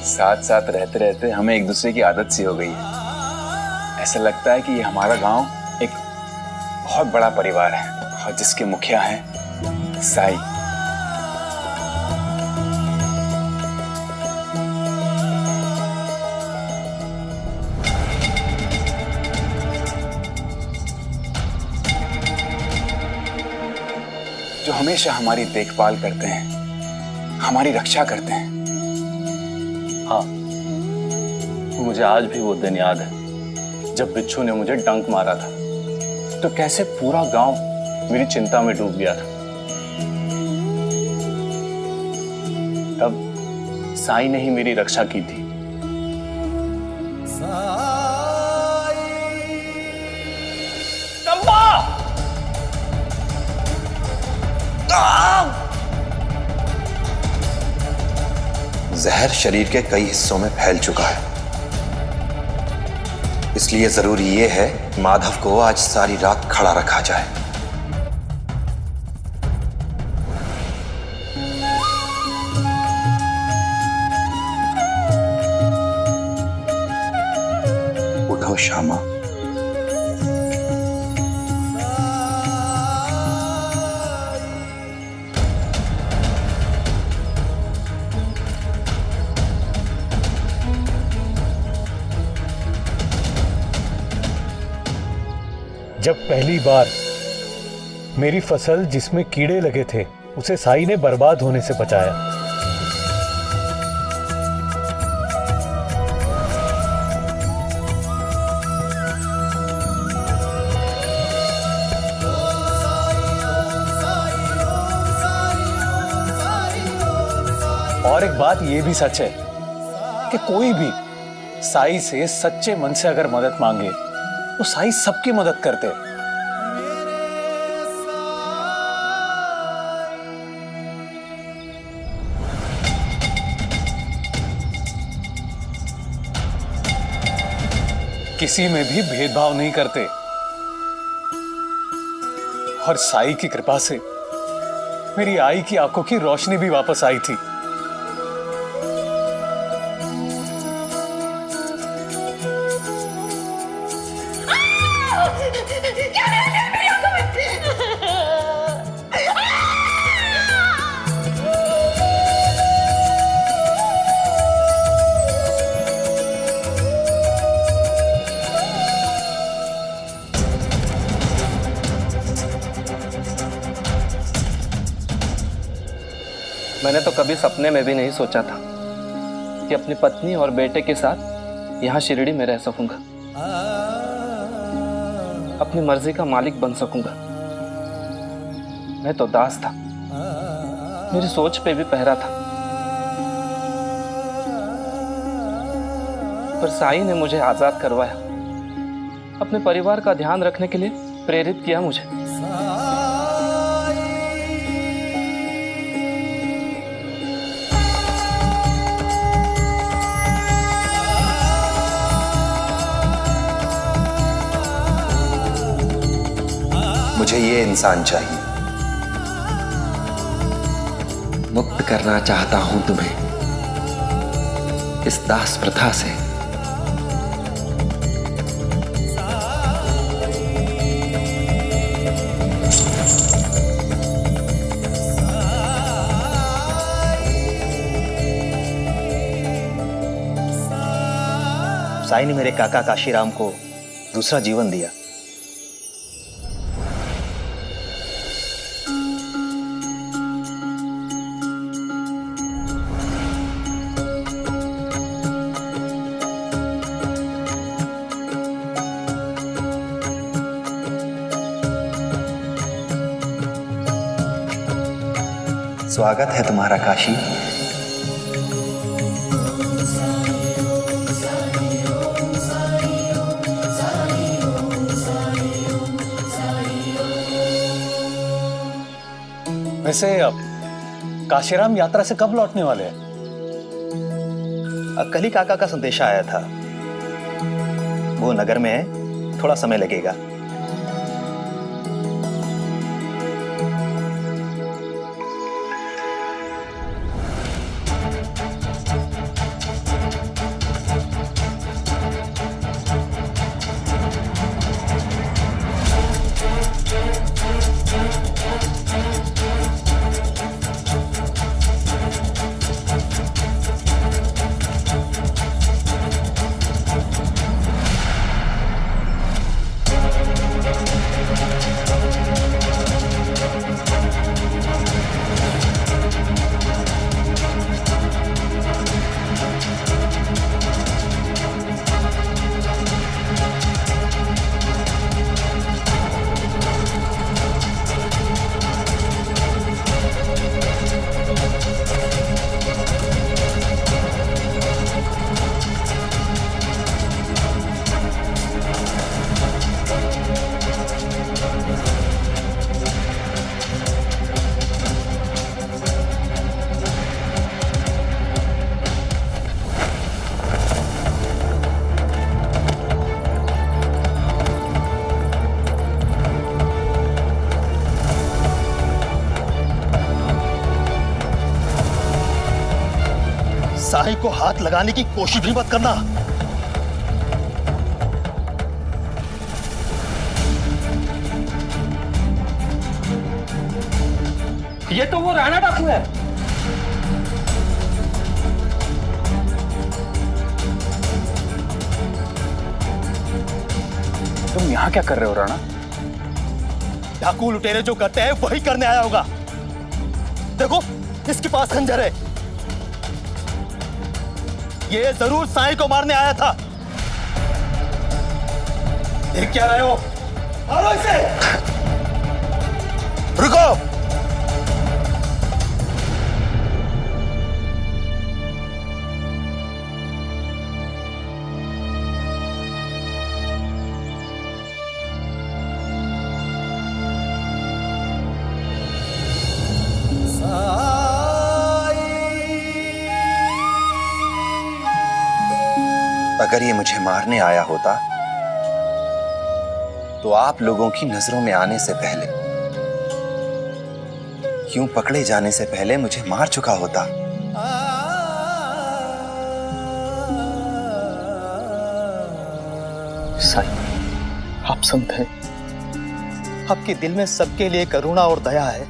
K: साथ साथ रहते रहते हमें एक दूसरे की आदत सी हो गई है। ऐसा लगता है कि ये हमारा गांव एक बहुत बड़ा परिवार है और जिसके मुखिया हैं साई। जो हमेशा हमारी देखभाल करते हैं, हमारी रक्षा करते हैं।
T: हाँ, मुझे आज भी वो दिन याद है जब बिच्छू ने मुझे डंक मारा था, तो कैसे पूरा गांव मेरी चिंता में डूब गया था। तब साई ने ही मेरी रक्षा की थी।
A: जहर शरीर के कई हिस्सों में फैल चुका है, इसलिए जरूरी यह है माधव को आज सारी रात खड़ा रखा जाए।
D: श्यामा।
P: जब पहली बार मेरी फसल जिसमें कीड़े लगे थे उसे साई ने बर्बाद होने से बचाया, और एक बात ये भी सच है कि कोई भी साई से सच्चे मन से अगर मदद मांगे तो साई सबकी मदद करते हैं। किसी में भी भेदभाव नहीं करते और साई की कृपा से मेरी आई की आंखों की रोशनी भी वापस आई थी।
Q: मैंने तो कभी सपने में भी नहीं सोचा था कि अपनी पत्नी और बेटे के साथ यहाँ शिरडी में रह सकूंगा, अपनी मर्जी का मालिक बन सकूंगा। मैं तो दास था, मेरी सोच पे भी पहरा था, पर साई ने मुझे आजाद करवाया, अपने परिवार का ध्यान रखने के लिए प्रेरित किया मुझे।
D: मुझे ये इंसान चाहिए। मुक्त करना चाहता हूं तुम्हें इस दास प्रथा से।
U: साई ने मेरे काका काशीराम को दूसरा जीवन दिया।
D: स्वागत है तुम्हारा काशी।
P: वैसे अब काशीराम यात्रा से कब लौटने वाले हैं?
U: कल ही काका का संदेशा आया था, वो नगर में है, थोड़ा समय लगेगा। साई को हाथ लगाने की कोशिश भी मत करना।
Q: ये तो वो राणा डाकू है।
K: तुम यहाँ क्या कर रहे हो राणा?
U: डाकू लुटेरे जो करते हैं वही करने आया होगा। देखो, इसके पास खंजर है। ये जरूर साईं को मारने आया था। देख क्या रहे हो? मारो इसे। रुको।
D: अगर ये मुझे मारने आया होता तो आप लोगों की नजरों में आने से पहले, यूं पकड़े जाने से पहले मुझे मार चुका होता।
U: साईं, आप संत हैं। आपके दिल में सबके लिए करुणा और दया है।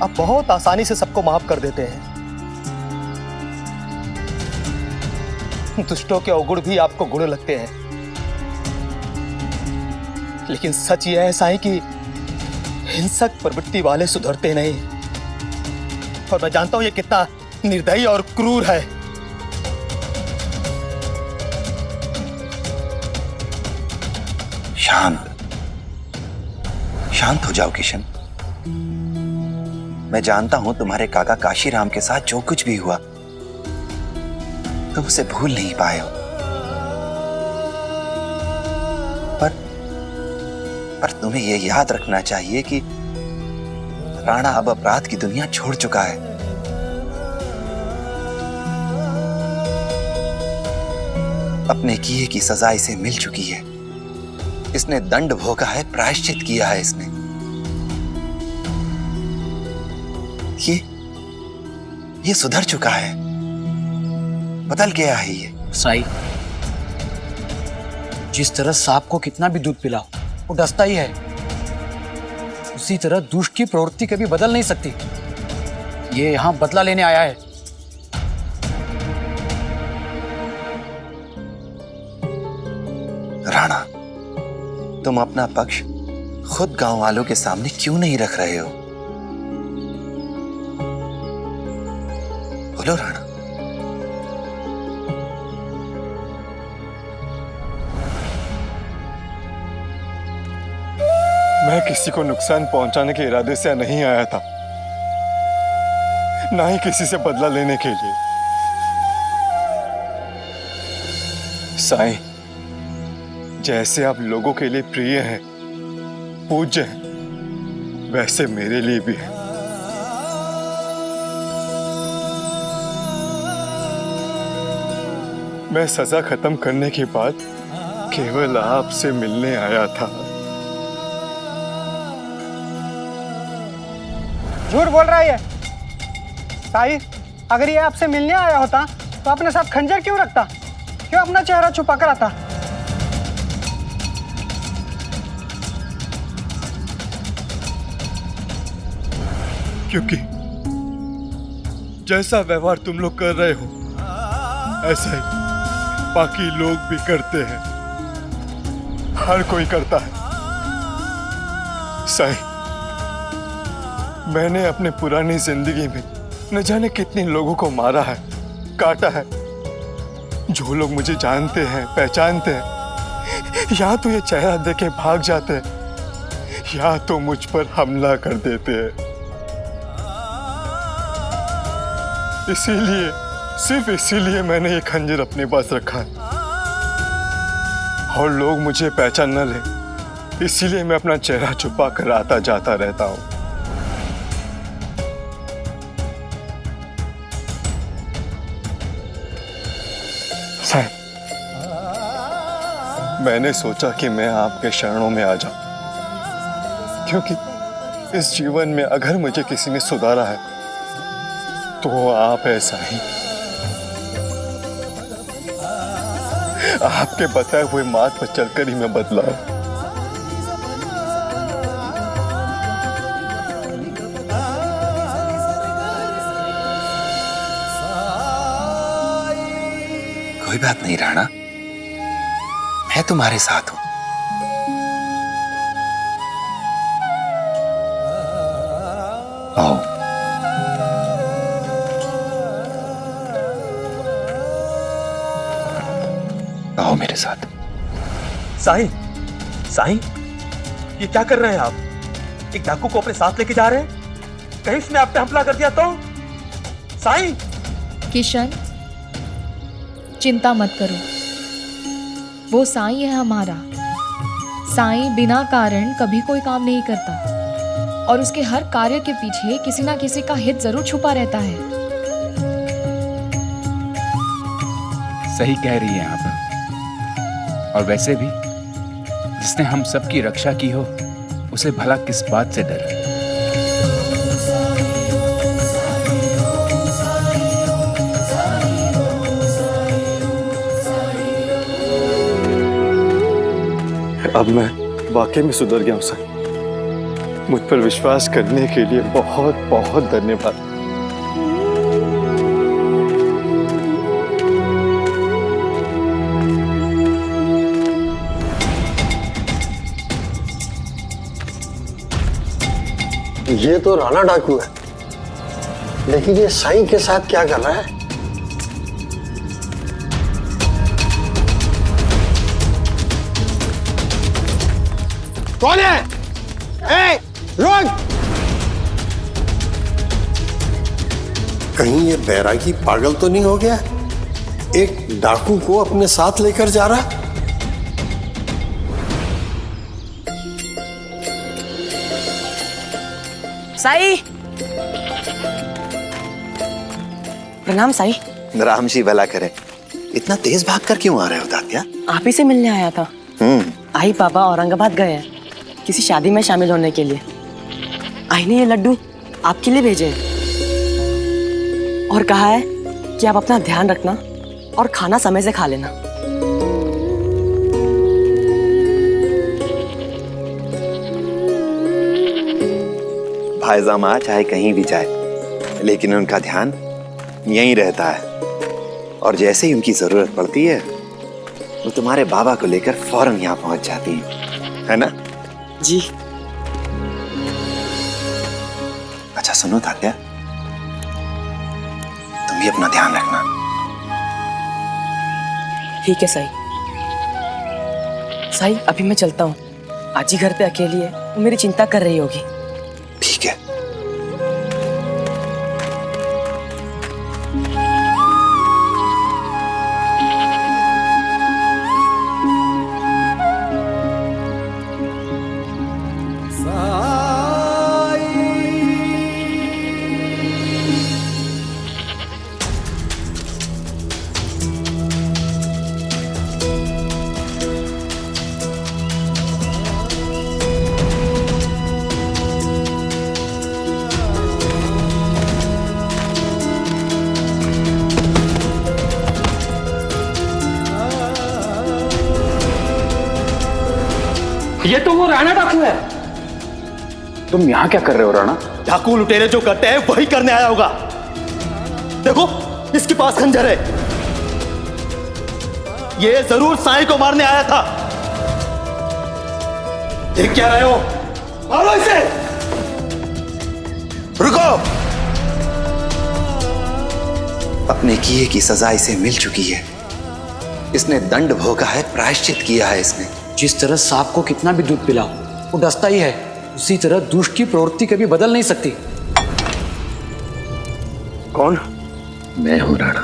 U: आप बहुत आसानी से सबको माफ कर देते हैं। दुष्टों के अवगुण भी आपको गुण लगते हैं। लेकिन सच यह है साईं कि हिंसक प्रवृत्ति वाले सुधरते नहीं। और मैं जानता हूं ये कितना निर्दयी और क्रूर है।
D: शांत हो जाओ किशन। मैं जानता हूं तुम्हारे काका काशीराम के साथ जो कुछ भी हुआ तुम उसे भूल नहीं पाए हो। पर तुम्हें यह याद रखना चाहिए कि राणा अब अपराध की दुनिया छोड़ चुका है। अपने किए की सजा इसे मिल चुकी है। इसने दंड भोगा है, प्रायश्चित किया है इसने। ये सुधर चुका है, बदल गया है ये।
G: साईं, जिस तरह सांप को कितना भी दूध पिलाओ वो डसता ही है, उसी तरह दुष्ट की प्रवृत्ति कभी बदल नहीं सकती। ये यहां बदला लेने आया है।
D: राणा, तुम अपना पक्ष खुद गांव वालों के सामने क्यों नहीं रख रहे हो? बोलो राणा।
M: मैं किसी को नुकसान पहुंचाने के इरादे से नहीं आया था, ना ही किसी से बदला लेने के लिए। साईं, जैसे आप लोगों के लिए प्रिय हैं, पूज्य हैं, वैसे मेरे लिए भी है। मैं सजा खत्म करने के बाद केवल आपसे मिलने आया था।
V: झूठ बोल रहा है साईं। अगर ये आपसे मिलने आया होता तो अपने साथ खंजर क्यों रखता? क्यों अपना चेहरा छुपा कर आता?
M: क्योंकि जैसा व्यवहार तुम लोग कर रहे हो ऐसा ही बाकी लोग भी करते हैं। हर कोई करता है। साईं, मैंने अपने पुरानी जिंदगी में न जाने कितने लोगों को मारा है, काटा है। जो लोग मुझे जानते हैं, पहचानते हैं, या तो ये चेहरा देके भाग जाते हैं या तो मुझ पर हमला कर देते हैं। इसीलिए, सिर्फ इसीलिए मैंने ये खंजर अपने पास रखा है। और लोग मुझे पहचान न ले, इसीलिए मैं अपना चेहरा छुपा कर आता जाता रहता हूं। साईं, मैंने सोचा कि मैं आपके शरणों में आ जाऊं, क्योंकि इस जीवन में अगर मुझे किसी ने सुधारा है तो आप ऐसा ही। आपके बताए हुए मार्ग पर चलकर ही मैं बदला।
A: बात नहीं राणा, मैं तुम्हारे साथ हूं। आओ। आओ मेरे साथ।
U: साईं, साईं, ये क्या कर रहे हैं आप? एक डाकू को अपने साथ लेके जा रहे हैं? कहीं इसने आप पे हमला कर दिया तो? साईं!
H: किशन, चिंता मत करो, वो साईं है हमारा। साईं बिना कारण कभी कोई काम नहीं करता और उसके हर कार्य के पीछे किसी ना किसी का हित जरूर छुपा रहता है।
K: सही कह रही हैं आप। और वैसे भी जिसने हम सबकी रक्षा की हो, उसे भला किस बात से डर है?
M: अब मैं वाकई में सुधर गया हूं साईं। मुझ पर विश्वास करने के लिए बहुत बहुत धन्यवाद।
S: ये तो राणा डाकू है, लेकिन ये साईं के साथ क्या कर रहा है? कौन है? ए, रुक! कहीं ये बैरागी पागल तो नहीं हो गया? एक डाकू को अपने साथ लेकर जा रहा?
I: साई, प्रणाम साई।
A: राम जी भला करे। इतना तेज भागकर क्यों आ रहे हो तात्या?
I: आप ही से मिलने आया था। आई पापा औरंगाबाद गए हैं किसी शादी में शामिल होने के लिए। आई ने ये लड्डू आपके लिए भेजे और कहा है कि आप अपना ध्यान रखना और खाना समय से खा लेना।
A: भाईजामा चाहे कहीं भी जाए, लेकिन उनका ध्यान यहीं रहता है। और जैसे ही उनकी जरूरत पड़ती है, वो तुम्हारे बाबा को लेकर फौरन यहाँ पहुंच जाती है ना?
I: जी।
A: अच्छा सुनो तात्या, तुम भी अपना ध्यान रखना।
I: ठीक है साई। साई, अभी मैं चलता हूँ। आज ही घर पे अकेली है, वो मेरी चिंता कर रही होगी।
A: ठीक है।
U: ये तो वो राणा डाकू है।
K: तुम यहाँ क्या कर रहे हो राणा?
U: डाकू लुटेरे जो करते हैं वही करने आया होगा। देखो, इसके पास खंजर है। ये जरूर साईं को मारने आया था। देख क्या रहे हो? मारो इसे।
A: रुको। अपने किए की सजा इसे मिल चुकी है। इसने दंड भोगा है, प्रायश्चित किया है इसने।
G: जिस तरह सांप को कितना भी दूध पिलाओ वो डसता ही है, उसी तरह दुष्ट की प्रवृत्ति कभी बदल नहीं सकती।
A: कौन? मैं हूं राणा।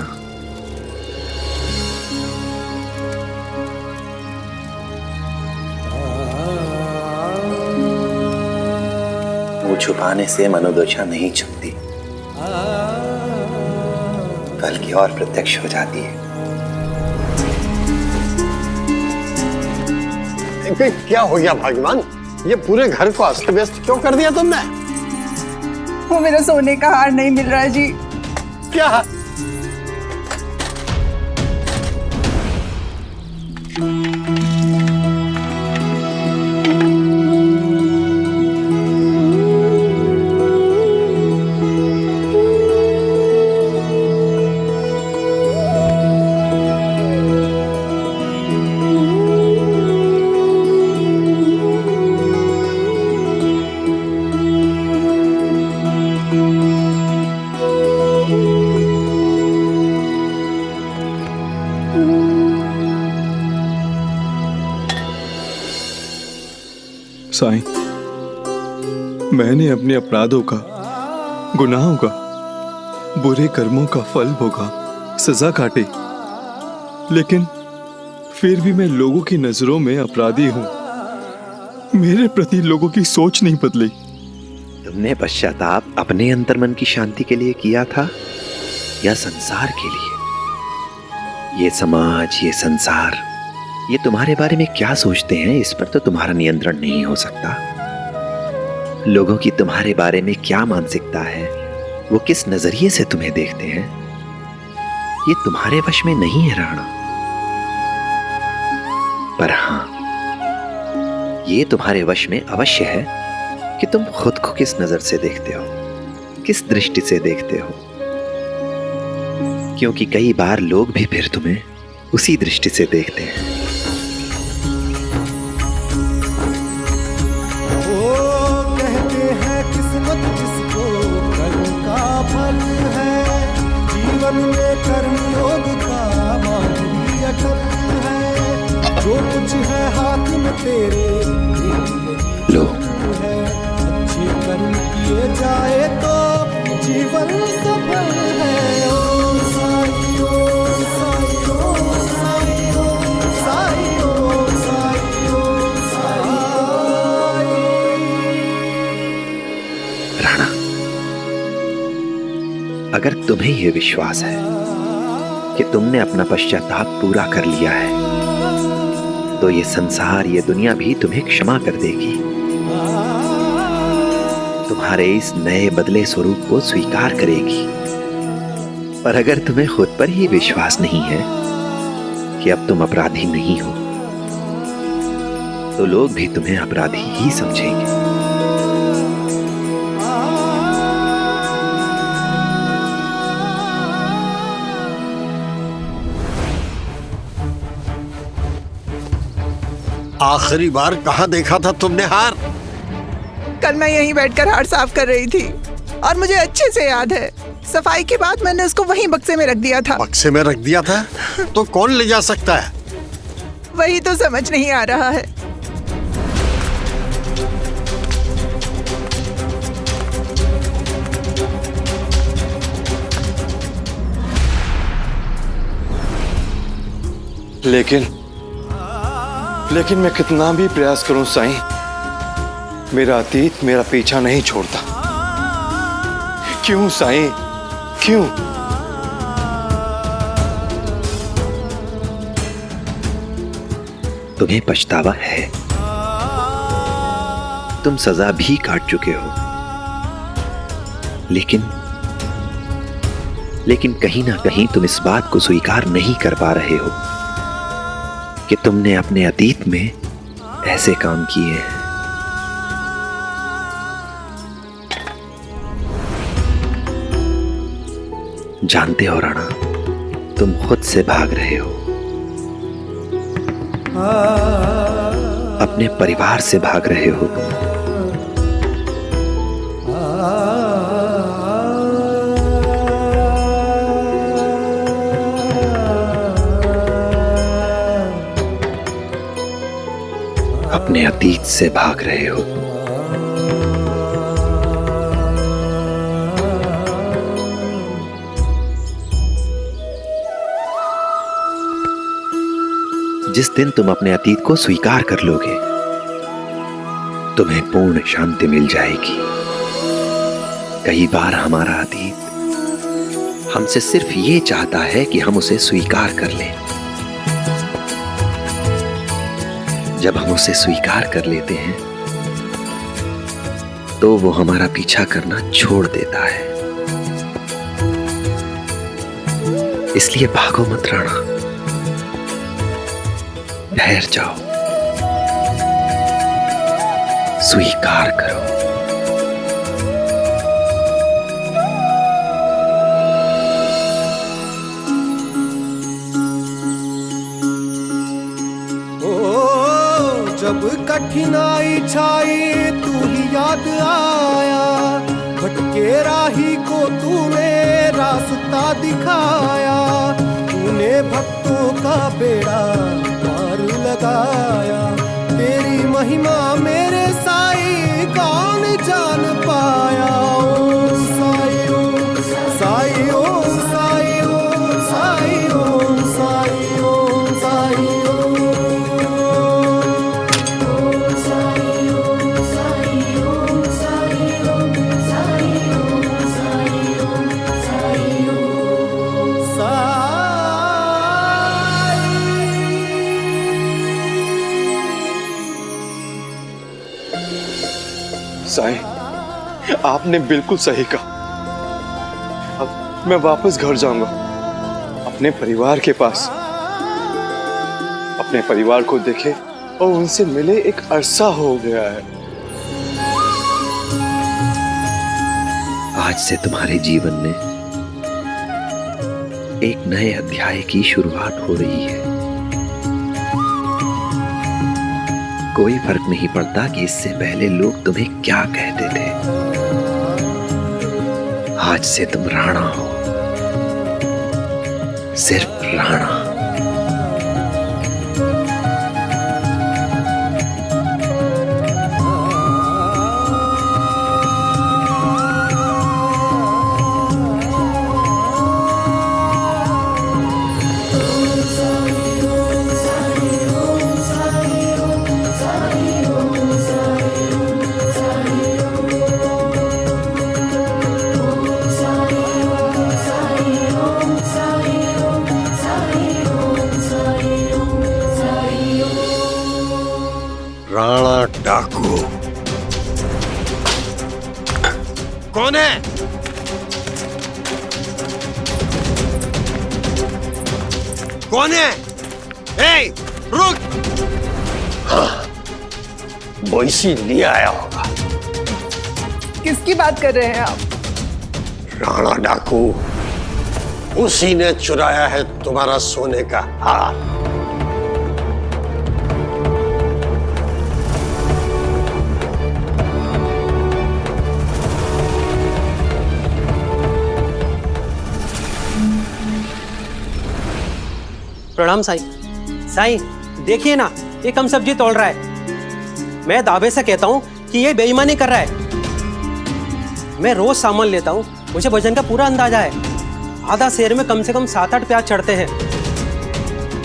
A: वो छुपाने से मनोदशा नहीं छुपती, बल्कि और प्रत्यक्ष हो जाती है।
S: क्या हो गया भगवान? ये पूरे घर को अस्त व्यस्त क्यों कर दिया तुमने?
R: वो मेरा सोने का हार नहीं मिल रहा है जी।
S: क्या?
M: साईं, मैंने अपने अपराधों का, गुनाहों का, बुरे कर्मों का फल भोगा, सजा काटी, लेकिन फिर भी मैं लोगों की नजरों में अपराधी हूं। मेरे प्रति लोगों की सोच नहीं बदली।
A: तुमने पश्चाताप अपने अंतर्मन की शांति के लिए किया था या संसार के लिए? ये समाज, ये संसार, ये तुम्हारे बारे में क्या सोचते हैं, इस पर तो तुम्हारा नियंत्रण नहीं हो सकता। लोगों की तुम्हारे बारे में क्या मानसिकता है, वो किस नजरिए से तुम्हें देखते हैं, ये तुम्हारे वश में नहीं है राणा। पर हां, ये तुम्हारे वश में अवश्य है कि तुम खुद को किस नजर से देखते हो, किस दृष्टि से देखते हो, क्योंकि कई बार लोग भी फिर तुम्हें उसी दृष्टि से देखते हैं।
J: वो कहते हैं किस्मत जिसको कर्म का फल है, जीवन में कर्मयोग का मार्ग अटल है। जो कुछ है हाथ में तेरे
A: लो,
J: अच्छे कर्म किए जाए तो जीवन सफल है। ओ साईं, ओ साईं, ओ साईं, ओ साईं, ओ साईं, ओ साईं।
A: राणा, अगर तुम्हें यह विश्वास है कि तुमने अपना पश्चाताप पूरा कर लिया है, तो ये संसार, ये दुनिया भी तुम्हें क्षमा कर देगी, तुम्हारे इस नए बदले स्वरूप को स्वीकार करेगी। पर अगर तुम्हें खुद पर ही विश्वास नहीं है कि अब तुम अपराधी नहीं हो, तो लोग भी तुम्हें अपराधी ही समझेंगे।
S: आखिरी बार कहाँ देखा था तुमने हार?
R: कल मैं यहीं बैठकर हार साफ कर रही थी और मुझे अच्छे से याद है, सफाई के बाद मैंने उसको वहीं बक्से में रख दिया था।
S: बक्से में रख दिया था? तो कौन ले जा सकता है?
R: वही तो समझ नहीं आ रहा है।
M: लेकिन मैं कितना भी प्रयास करूं साईं, मेरा अतीत मेरा पीछा नहीं छोड़ता। क्यों साईं, क्यों?
A: तुम्हें पछतावा है, तुम सजा भी काट चुके हो, लेकिन कहीं ना कहीं तुम इस बात को स्वीकार नहीं कर पा रहे हो कि तुमने अपने अतीत में ऐसे काम किए हैं। जानते हो राणा, तुम खुद से भाग रहे हो, अपने परिवार से भाग रहे हो। अपने अतीत से भाग रहे हो। जिस दिन तुम अपने अतीत को स्वीकार कर लोगे, तुम्हें पूर्ण शांति मिल जाएगी। कई बार हमारा अतीत हमसे सिर्फ ये चाहता है कि हम उसे स्वीकार कर लें। जब हम उसे स्वीकार कर लेते हैं, तो वो हमारा पीछा करना छोड़ देता है। इसलिए भागो मत राणा, ठहर जाओ, स्वीकार करो।
J: जब कठिनाई छाई तू ही याद आया, भटके राही को तूने रास्ता दिखाया। तूने भक्तों का बेड़ा पार लगाया, तेरी महिमा मेरे साथ
M: साईं, आपने बिल्कुल सही कहा। अब मैं वापस घर जाऊंगा, अपने परिवार के पास। अपने परिवार को देखे और उनसे मिले एक अरसा हो गया है।
A: आज से तुम्हारे जीवन में एक नए अध्याय की शुरुआत हो रही है। कोई फर्क नहीं पड़ता कि इससे पहले लोग तुम्हें क्या कहते थे। आज से तुम राणा हो, सिर्फ राणा।
S: राणा डाकू कौन है? कौन है? ए, रुक! हाँ, वो इसीलिए आया होगा।
R: किसकी बात कर रहे हैं आप?
S: राणा डाकू, उसी ने चुराया है तुम्हारा सोने का हार।
F: प्रणाम साईं। साईं देखिए ना, ये कम सब्जी तोड़ रहा है। मैं दावे से कहता हूँ कि ये बेईमानी कर रहा है। मैं रोज सामान लेता हूँ, मुझे वजन का पूरा अंदाजा है। आधा शेर में कम से कम 7-8 प्याज चढ़ते हैं।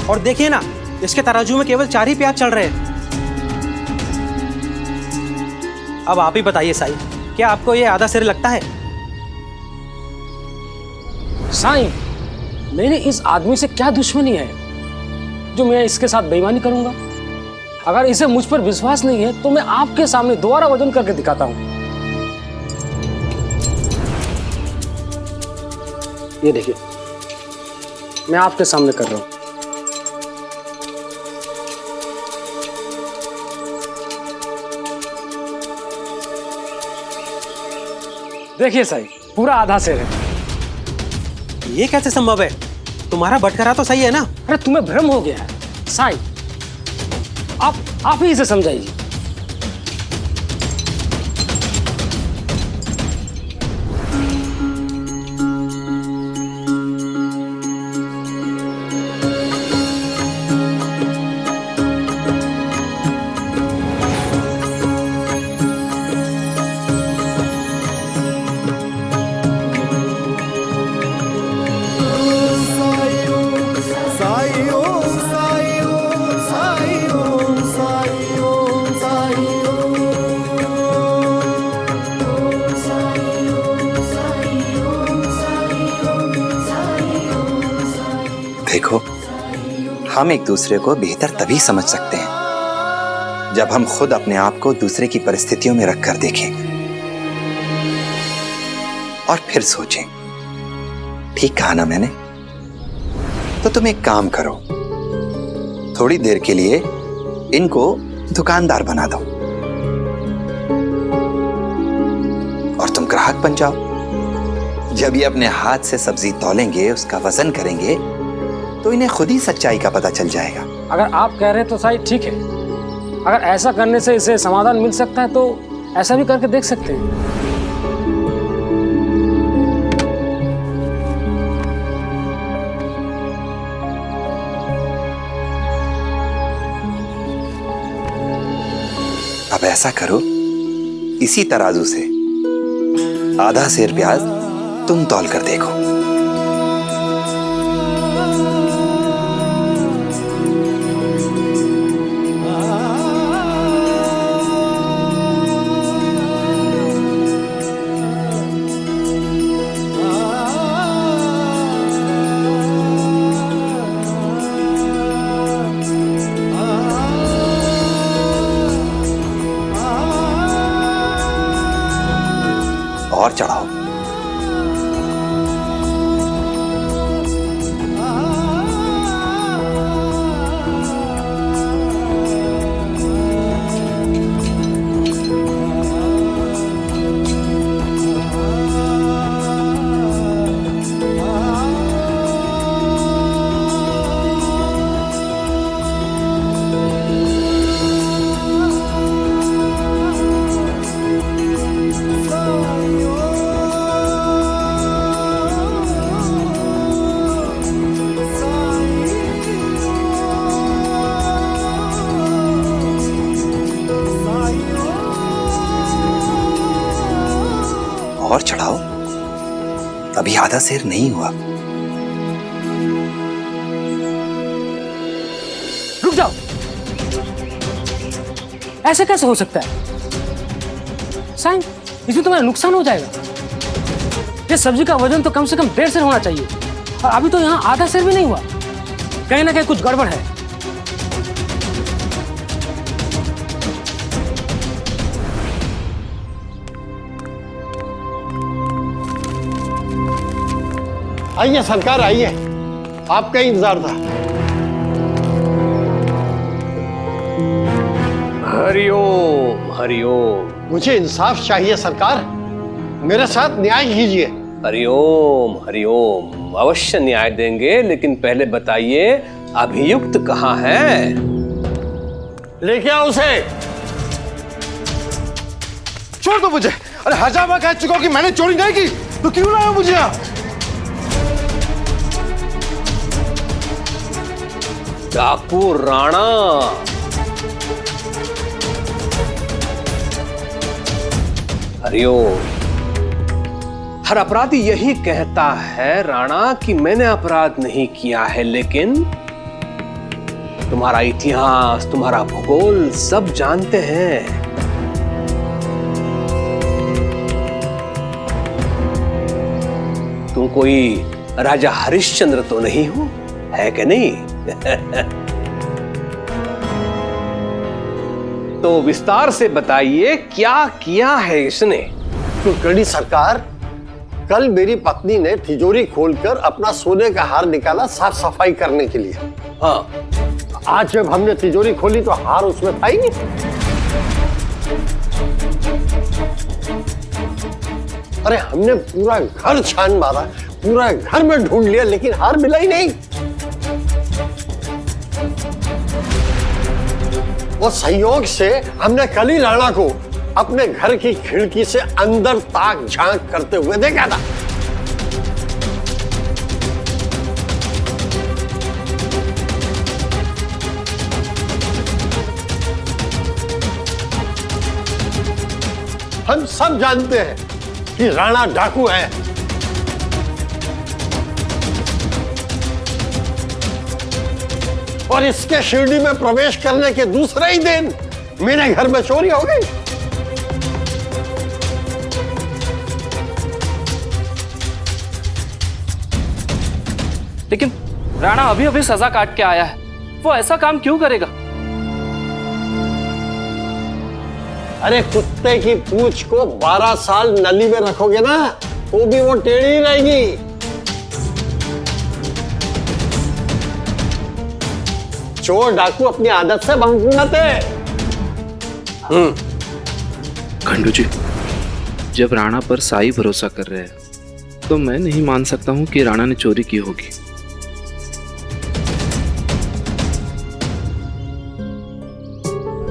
F: और देखिए ना, इसके तराजू में केवल 4 ही प्याज चढ़ रहे हैं। अब आप ही बताइए साईं, क्या आपको ये आधा शेर लगता है?
L: साईं, मेरी इस आदमी से क्या दुश्मनी है जो मैं इसके साथ बेईमानी करूंगा? अगर इसे मुझ पर विश्वास नहीं है तो मैं आपके सामने दोबारा वजन करके दिखाता हूं। ये देखिए, मैं आपके सामने कर रहा हूं। देखिए साईं, पूरा आधा शेर है।
F: ये कैसे संभव है? तुम्हारा बटखरा तो सही है ना?
L: अरे तुम्हें भ्रम हो गया है साईं, आप ही इसे समझाइए।
D: देखो, हम एक दूसरे को बेहतर तभी समझ सकते हैं जब हम खुद अपने आप को दूसरे की परिस्थितियों में रखकर देखें और फिर सोचें। ठीक कहा ना मैंने? तो तुम एक काम करो, थोड़ी देर के लिए इनको दुकानदार बना दो और तुम ग्राहक बन जाओ। जब ये अपने हाथ से सब्जी तौलेंगे, उसका वजन करेंगे, तो इन्हें खुद ही सच्चाई का पता चल जाएगा।
L: अगर आप कह रहे हैं तो साईं ठीक है। अगर ऐसा करने से इसे समाधान मिल सकता है तो ऐसा भी करके देख सकते हैं।
D: अब ऐसा करो, इसी तराजू से आधा सेर प्याज तुम तौल कर देखो।
A: और चढ़ाओ। और चढ़ाओ, अभी आधा शेर नहीं हुआ।
L: रुक जाओ, ऐसे कैसे हो सकता है साईं? इसमें तुम्हारा नुकसान हो जाएगा। ये सब्जी का वजन तो कम से कम 1.5 सेर होना चाहिए और अभी तो यहाँ आधा सेर भी नहीं हुआ। कहीं ना कहीं कुछ गड़बड़ है।
S: आइए सरकार, आइए, आपका इंतजार था।
B: हरिओम हरिओम।
S: मुझे इंसाफ चाहिए सरकार, मेरे साथ न्याय कीजिए।
B: हरिओम हरिओम, अवश्य न्याय देंगे, लेकिन पहले बताइए अभियुक्त कहाँ है?
S: लेके आओ उसे।
M: छोड़ दो मुझे। अरे हजार बार कह चुका हूं कि मैंने चोरी नहीं की, तो क्यों लाया मुझे यहाँ?
B: डाकू राणा, हरिओम। हर अपराधी यही कहता है राणा कि मैंने अपराध नहीं किया है, लेकिन तुम्हारा इतिहास, तुम्हारा भूगोल सब जानते हैं। तुम कोई राजा हरिश्चंद्र तो नहीं हो, है कि नहीं? तो विस्तार से बताइए क्या किया है इसने?
S: कुलकर्णी सरकार, कल मेरी पत्नी ने तिजोरी खोलकर अपना सोने का हार निकाला साफ सफाई करने के लिए।
B: हाँ,
S: आज जब हमने तिजोरी खोली तो हार उसमें था ही नहीं। अरे हमने पूरा घर छान मारा, पूरा घर में ढूंढ लिया, लेकिन हार मिला ही नहीं। और संयोग से हमने कल ही राणा को अपने घर की खिड़की से अंदर ताक झांक करते हुए देखा था। हम सब जानते हैं कि राणा डाकू है। और इसके शिरडी में प्रवेश करने के दूसरे ही दिन मेरे घर में चोरी हो गई।
Q: लेकिन राणा अभी अभी सजा काट के आया है, वो ऐसा काम क्यों करेगा?
S: अरे कुत्ते की पूंछ को 12 साल नली में रखोगे ना, तो भी वो टेढ़ी ही रहेगी। चोर डाकू अपनी आदत से भंग जाते।
Q: खंडू जी, जब राणा पर साई भरोसा कर रहे हैं तो मैं नहीं मान सकता हूं कि राणा ने चोरी की होगी।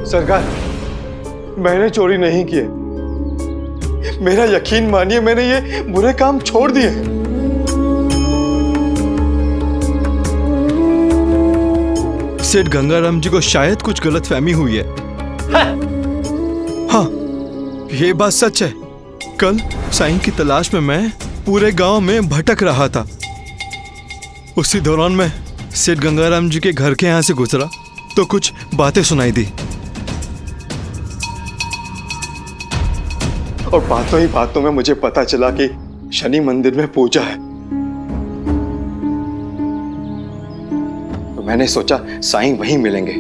M: सरकार, मैंने चोरी नहीं की है। मेरा यकीन मानिए, मैंने ये बुरे काम छोड़ दिए। सेठ गंगाराम जी को शायद कुछ गलतफहमी हुई है। हाँ, ये बात सच है। कल साईं की तलाश में मैं पूरे गांव में भटक रहा था। उसी दौरान मैं सेठ गंगाराम जी के घर के यहाँ से गुजरा तो कुछ बातें सुनाई दी, और बातों ही बातों में मुझे पता चला कि शनि मंदिर में पूजा है। तो मैंने सोचा साईं वहीं मिलेंगे,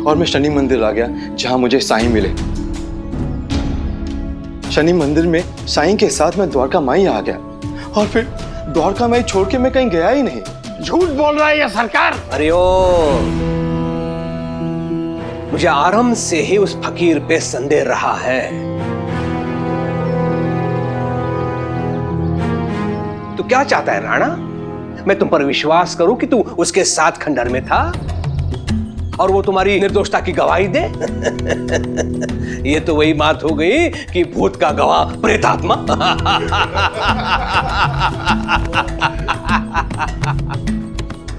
M: और मैं शनि मंदिर आ गया जहां मुझे साईं मिले। शनि मंदिर में साईं के साथ मैं द्वारका माई आ गया और फिर द्वारका माई छोड़ के मैं कहीं गया ही नहीं।
B: झूठ बोल रहा है ये सरकार। अरे ओ, मुझे आरंभ से ही उस फकीर पे संदेह रहा है। तू क्या चाहता है राणा? मैं तुम पर विश्वास करूं कि तू उसके साथ खंडर में था और वो तुम्हारी निर्दोषता की गवाही दे? ये तो वही बात हो गई कि भूत का गवाह प्रेतात्मा।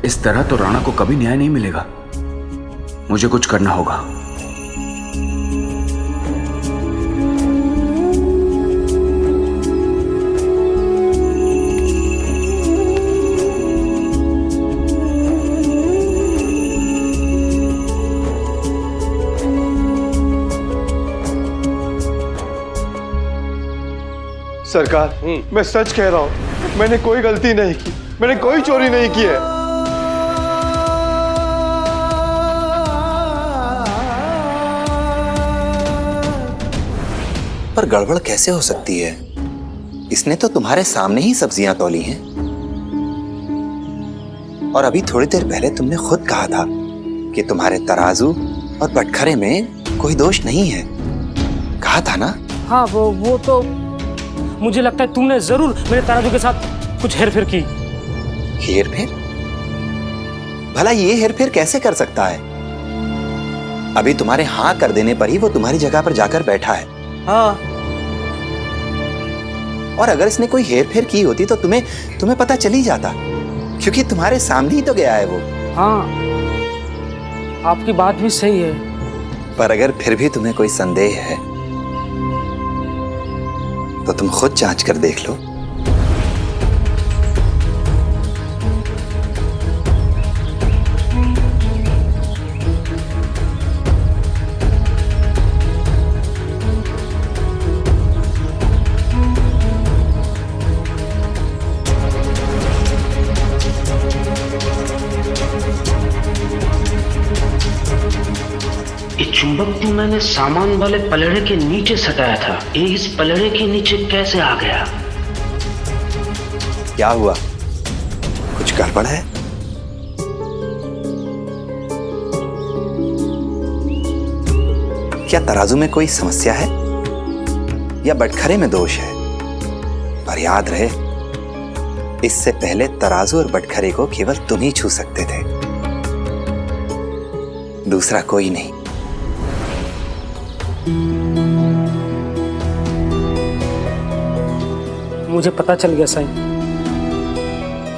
N: इस तरह तो राणा को कभी न्याय नहीं मिलेगा। मुझे कुछ करना होगा।
M: सरकार, मैं सच कह रहा हूं, मैंने कोई गलती नहीं की, मैंने कोई चोरी नहीं की है।
D: पर गड़बड़ कैसे हो सकती है? इसने तो तुम्हारे सामने ही सब्जियां तौली हैं और अभी थोड़ी देर पहले तुमने खुद कहा था कि तुम्हारे तराजू और बटखरे में कोई दोष नहीं है। कहा था ना?
L: हाँ, वो तो मुझे लगता है तुमने जरूर मेरे तराजू के साथ कुछ हेरफेर की।
D: हेरफेर? भला ये हेरफेर कैसे कर सकता है? अभी तुम्हारे हाँ कर देने पर ही वो तुम्हारी जगह पर जाकर बैठा है।
L: हाँ।
D: और अगर इसने कोई हेरफेर की होती तो तुम्हें पता चल ही जाता, क्योंकि तुम्हारे सामने ही तो गया है वो।
L: हाँ, आपकी बात भी सही है।
D: पर अगर फिर भी तुम्हें कोई संदेह है तो तुम खुद जांच कर देख लो।
O: चुंबक को मैंने सामान वाले पलड़े के नीचे सटाया था, ये इस पलड़े के नीचे कैसे आ गया?
D: क्या हुआ? कुछ गड़बड़ है? क्या तराजू में कोई समस्या है या बटखरे में दोष है? पर याद रहे, इससे पहले तराजू और बटखरे को केवल तुम ही छू सकते थे, दूसरा कोई नहीं।
L: मुझे पता चल गया साईं,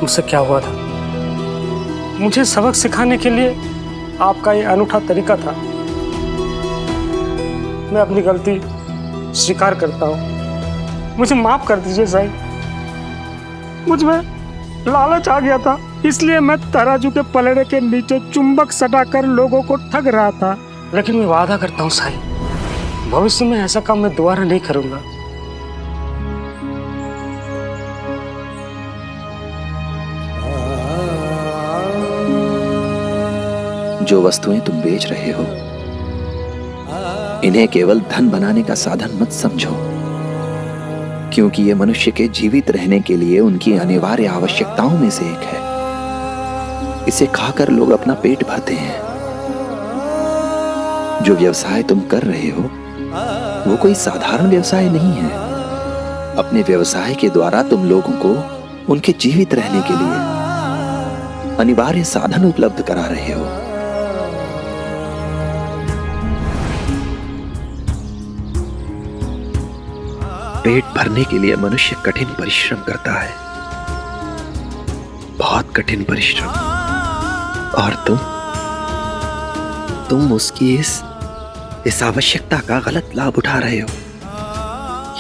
L: मुझसे क्या हुआ था। मुझे सबक सिखाने के लिए आपका ये अनूठा तरीका था। मैं अपनी गलती स्वीकार करता हूँ, मुझे माफ कर दीजिए साईं। मुझ में लालच आ गया था, इसलिए मैं तराजू के पलड़े के नीचे चुंबक सटाकर लोगों को ठग रहा था। लेकिन मैं वादा करता हूँ साईं, भविष्य में ऐसा काम मैं दोबारा नहीं करूंगा।
A: जो वस्तुएं तुम बेच रहे हो, इन्हें केवल धन बनाने का साधन मत समझो, क्योंकि ये मनुष्य के जीवित रहने के लिए उनकी अनिवार्य आवश्यकताओं में से एक है। इसे खाकर लोग अपना पेट भरते हैं। जो व्यवसाय तुम कर रहे हो वो कोई साधारण व्यवसाय नहीं है। अपने व्यवसाय के द्वारा तुम लोगों को उनके जीवित रहने के लिए अनिवार्य साधन उपलब्ध करा रहे हो। पेट भरने के लिए मनुष्य कठिन परिश्रम करता है, बहुत कठिन परिश्रम, और तुम उसकी इस आवश्यकता का गलत लाभ उठा रहे हो।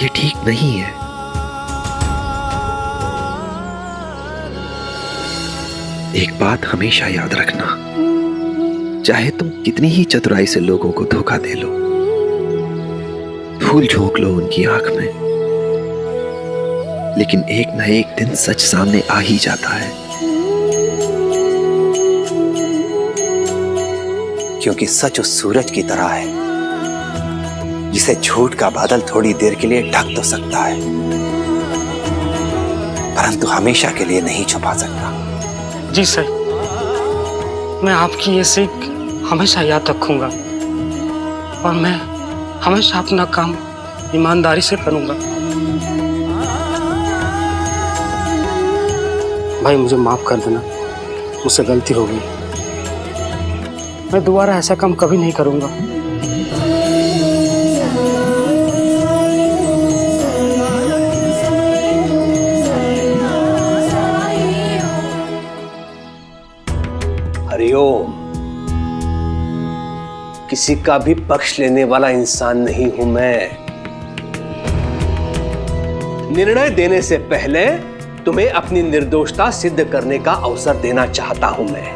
A: ये ठीक नहीं है। एक बात हमेशा याद रखना, चाहे तुम कितनी ही चतुराई से लोगों को धोखा दे लो, फूल झोंक लो उनकी आंख में, लेकिन एक न एक दिन सच सामने आ ही जाता है।
D: क्योंकि सच उस सूरज की तरह है
A: जिसे झूठ का बादल थोड़ी देर के लिए ढक तो सकता है, परंतु हमेशा के लिए नहीं छुपा सकता।
L: जी सर, मैं आपकी ये सीख हमेशा याद रखूंगा और मैं हमेशा अपना काम ईमानदारी से करूंगा। भाई मुझे माफ कर देना, मुझसे गलती हो गई। मैं दोबारा ऐसा काम कभी नहीं करूंगा।
B: हरिओम। किसी का भी पक्ष लेने वाला इंसान नहीं हूं मैं। निर्णय देने से पहले तुम्हें अपनी निर्दोषता सिद्ध करने का अवसर देना चाहता हूं मैं।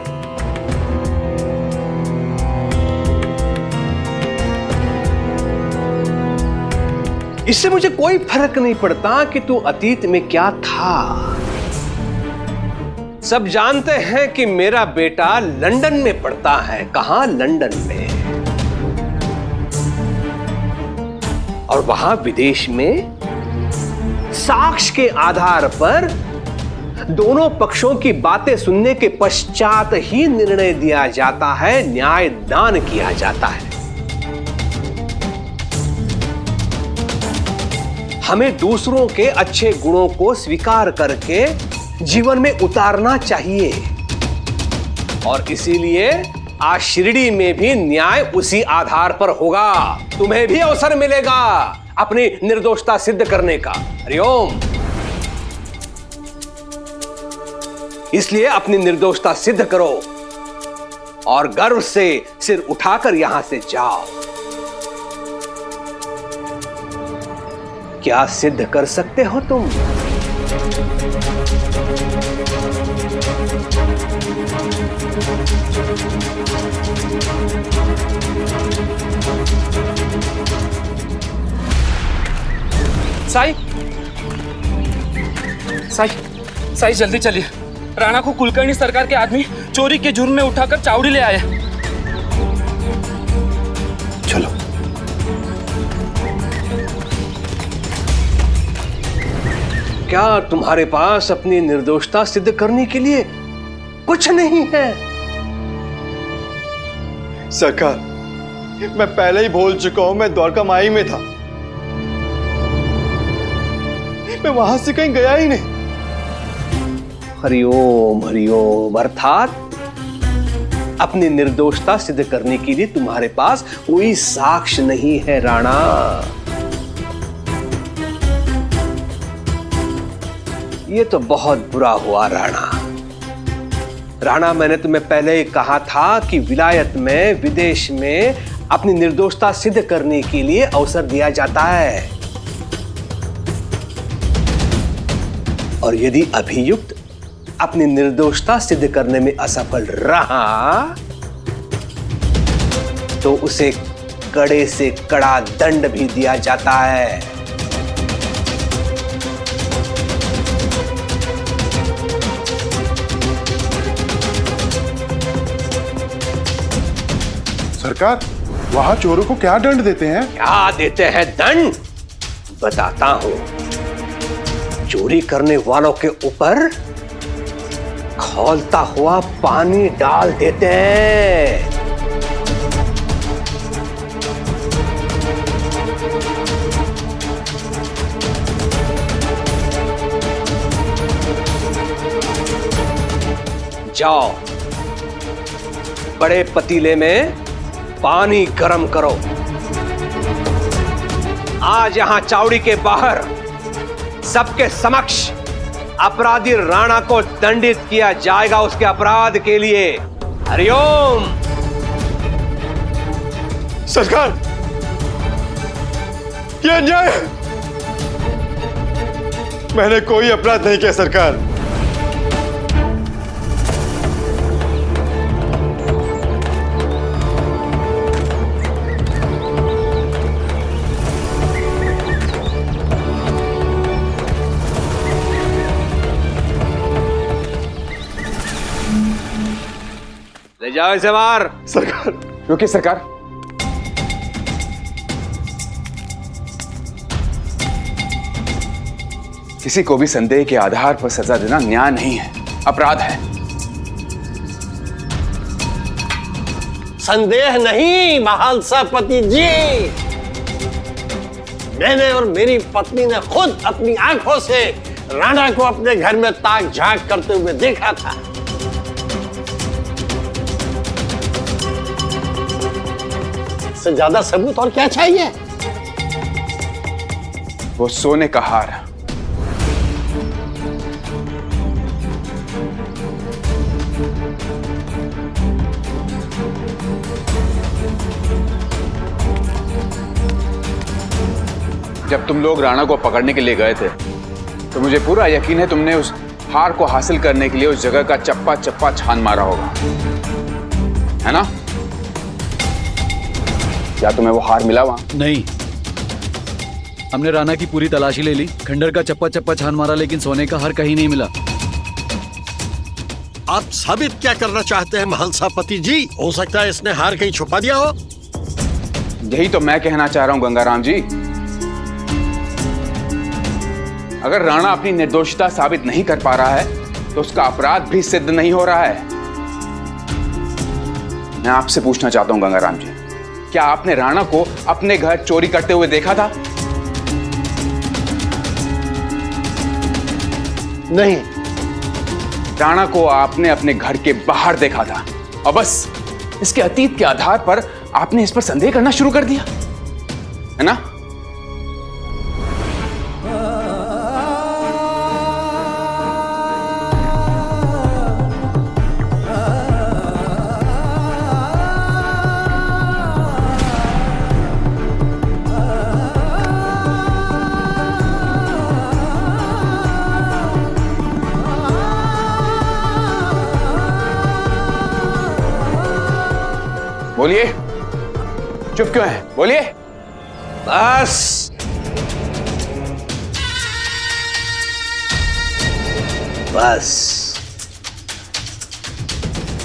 B: इससे मुझे कोई फर्क नहीं पड़ता कि तू अतीत में क्या था। सब जानते हैं कि मेरा बेटा लंदन में पढ़ता है। कहां? लंदन में। और वहां विदेश में साक्ष्य के आधार पर दोनों पक्षों की बातें सुनने के पश्चात ही निर्णय दिया जाता है, न्याय दान किया जाता है। हमें दूसरों के अच्छे गुणों को स्वीकार करके जीवन में उतारना चाहिए और इसीलिए आज शिरडी में भी न्याय उसी आधार पर होगा। तुम्हें भी अवसर मिलेगा अपनी निर्दोषता सिद्ध करने का। हरिओम। इसलिए अपनी निर्दोषता सिद्ध करो और गर्व से सिर उठाकर यहां से जाओ। क्या सिद्ध कर सकते हो तुम?
Q: साई, साई, साई जल्दी चलिए। राणा को कुलकर्णी सरकार के आदमी चोरी के जुर्म में उठाकर चावड़ी ले आए।
A: चलो।
B: क्या तुम्हारे पास अपनी निर्दोषता सिद्ध करने के लिए कुछ नहीं है?
M: सरकार, मैं पहले ही बोल चुका हूं, मैं द्वारका माई में था। मैं वहां से कहीं गया ही नहीं।
B: हरिओम हरिओम। अर्थात अपनी निर्दोषता सिद्ध करने के लिए तुम्हारे पास कोई साक्ष्य नहीं है राणा। ये तो बहुत बुरा हुआ राणा। राणा, मैंने तुम्हें पहले ही कहा था कि विलायत में, विदेश में अपनी निर्दोषता सिद्ध करने के लिए अवसर दिया जाता है और यदि अभियुक्त अपनी निर्दोषता सिद्ध करने में असफल रहा तो उसे कड़े से कड़ा दंड भी दिया जाता है।
C: सरकार, वहां चोरों को क्या दंड देते हैं?
B: क्या देते हैं दंड? बताता हूं। चोरी करने वालों के ऊपर खौलता हुआ पानी डाल देते हैं। जाओ, बड़े पतीले में पानी गरम करो। आज यहां चावड़ी के बाहर सबके समक्ष अपराधी राणा को दंडित किया जाएगा उसके अपराध के लिए। हरिओम।
M: सरकार, ये अन्याय है। मैंने कोई अपराध नहीं किया सरकार।
B: ले जाओ इसे बाहर।
M: सरकार।
K: रुकिए सरकार। किसी को भी संदेह के आधार पर सजा देना न्याय नहीं है, अपराध है।
S: संदेह नहीं महालसापति जी, मैंने और मेरी पत्नी ने खुद अपनी आंखों से राणा को अपने घर में ताक झांक करते हुए देखा था। इससे ज्यादा सबूत और क्या चाहिए?
K: वो सोने का हार। जब तुम लोग राणा को पकड़ने के लिए गए थे तो मुझे पूरा यकीन है तुमने उस हार को हासिल करने के लिए उस जगह का चप्पा चप्पा छान मारा होगा, है ना? क्या तुम्हें वो हार मिला वहां?
G: नहीं, हमने राणा की पूरी तलाशी ले ली, खंडर का चप्पा चप्पा छान मारा, लेकिन सोने का हार कहीं नहीं मिला।
S: आप साबित क्या करना चाहते हैं महालसापति जी? हो सकता है इसने हार कहीं छुपा दिया हो।
K: यही तो मैं कहना चाह रहा हूं गंगाराम जी। अगर राणा अपनी निर्दोषिता साबित नहीं कर पा रहा है तो उसका अपराध भी सिद्ध नहीं हो रहा है। मैं आपसे पूछना चाहता हूं गंगाराम जी, क्या आपने राणा को अपने घर चोरी करते हुए देखा था?
S: नहीं।
K: राणा को आपने अपने घर के बाहर देखा था और बस इसके अतीत के आधार पर आपने इस पर संदेह करना शुरू कर दिया, है ना? बोलिए, चुप क्यों है? बोलिए।
B: बस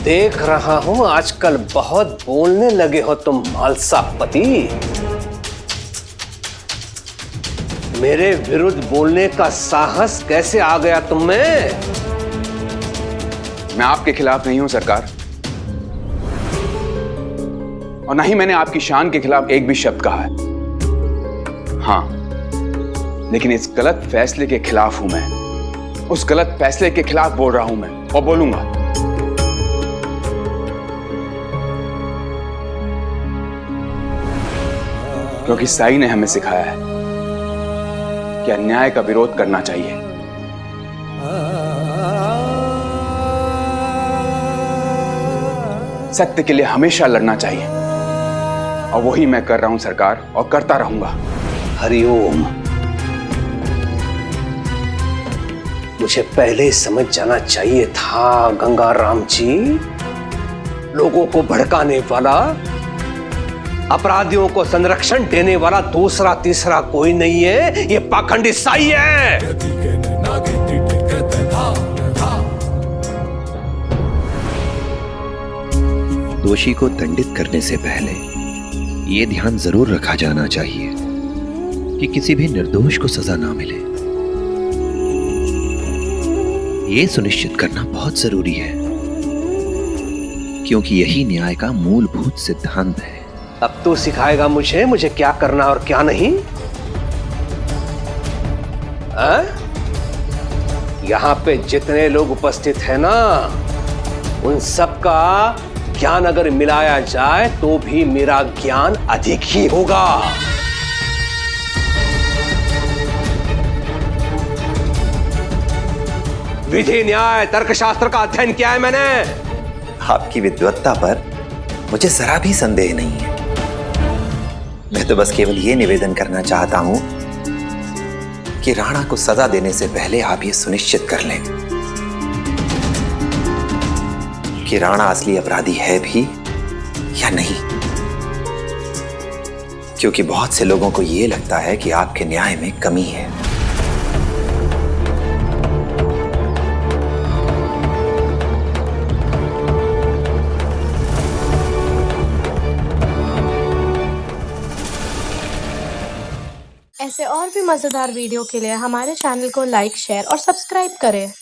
B: देख रहा हूं आजकल बहुत बोलने लगे हो तुम महालसापति। मेरे विरुद्ध बोलने का साहस कैसे आ गया तुम में?
K: मैं आपके खिलाफ नहीं हूं सरकार, और ना ही मैंने आपकी शान के खिलाफ एक भी शब्द कहा है। हां, लेकिन इस गलत फैसले के खिलाफ हूं मैं। उस गलत फैसले के खिलाफ बोल रहा हूं मैं और बोलूंगा। क्योंकि साई ने हमें सिखाया है कि अन्याय का विरोध करना चाहिए। सत्य के लिए हमेशा लड़ना चाहिए, और वही मैं कर रहा हूं सरकार, और करता रहूंगा।
B: हरिओम। मुझे पहले ही समझ जाना चाहिए था गंगाराम जी, लोगों को भड़काने वाला, अपराधियों को संरक्षण देने वाला दूसरा तीसरा कोई नहीं है, ये पाखंडी साई है।
A: दोषी को दंडित करने से पहले ये ध्यान जरूर रखा जाना चाहिए कि किसी भी निर्दोष को सजा ना मिले। ये सुनिश्चित करना बहुत जरूरी है, क्योंकि यही न्याय का मूलभूत सिद्धांत है।
B: अब तू सिखाएगा मुझे क्या करना और क्या नहीं? यहां पे जितने लोग उपस्थित हैं ना, उन सब का ज्ञान अगर मिलाया जाए तो भी मेरा ज्ञान अधिक ही होगा। विधि न्याय तर्कशास्त्र का अध्ययन किया है मैंने।
A: आपकी विद्वत्ता पर मुझे जरा भी संदेह नहीं है। मैं तो बस केवल ये निवेदन करना चाहता हूं कि राणा को सजा देने से पहले आप ये सुनिश्चित कर लें कि राणा असली अपराधी है भी या नहीं, क्योंकि बहुत से लोगों को यह लगता है कि आपके न्याय में कमी है।
E: ऐसे और भी मज़ेदार वीडियो के लिए हमारे चैनल को लाइक, शेयर और सब्सक्राइब करें।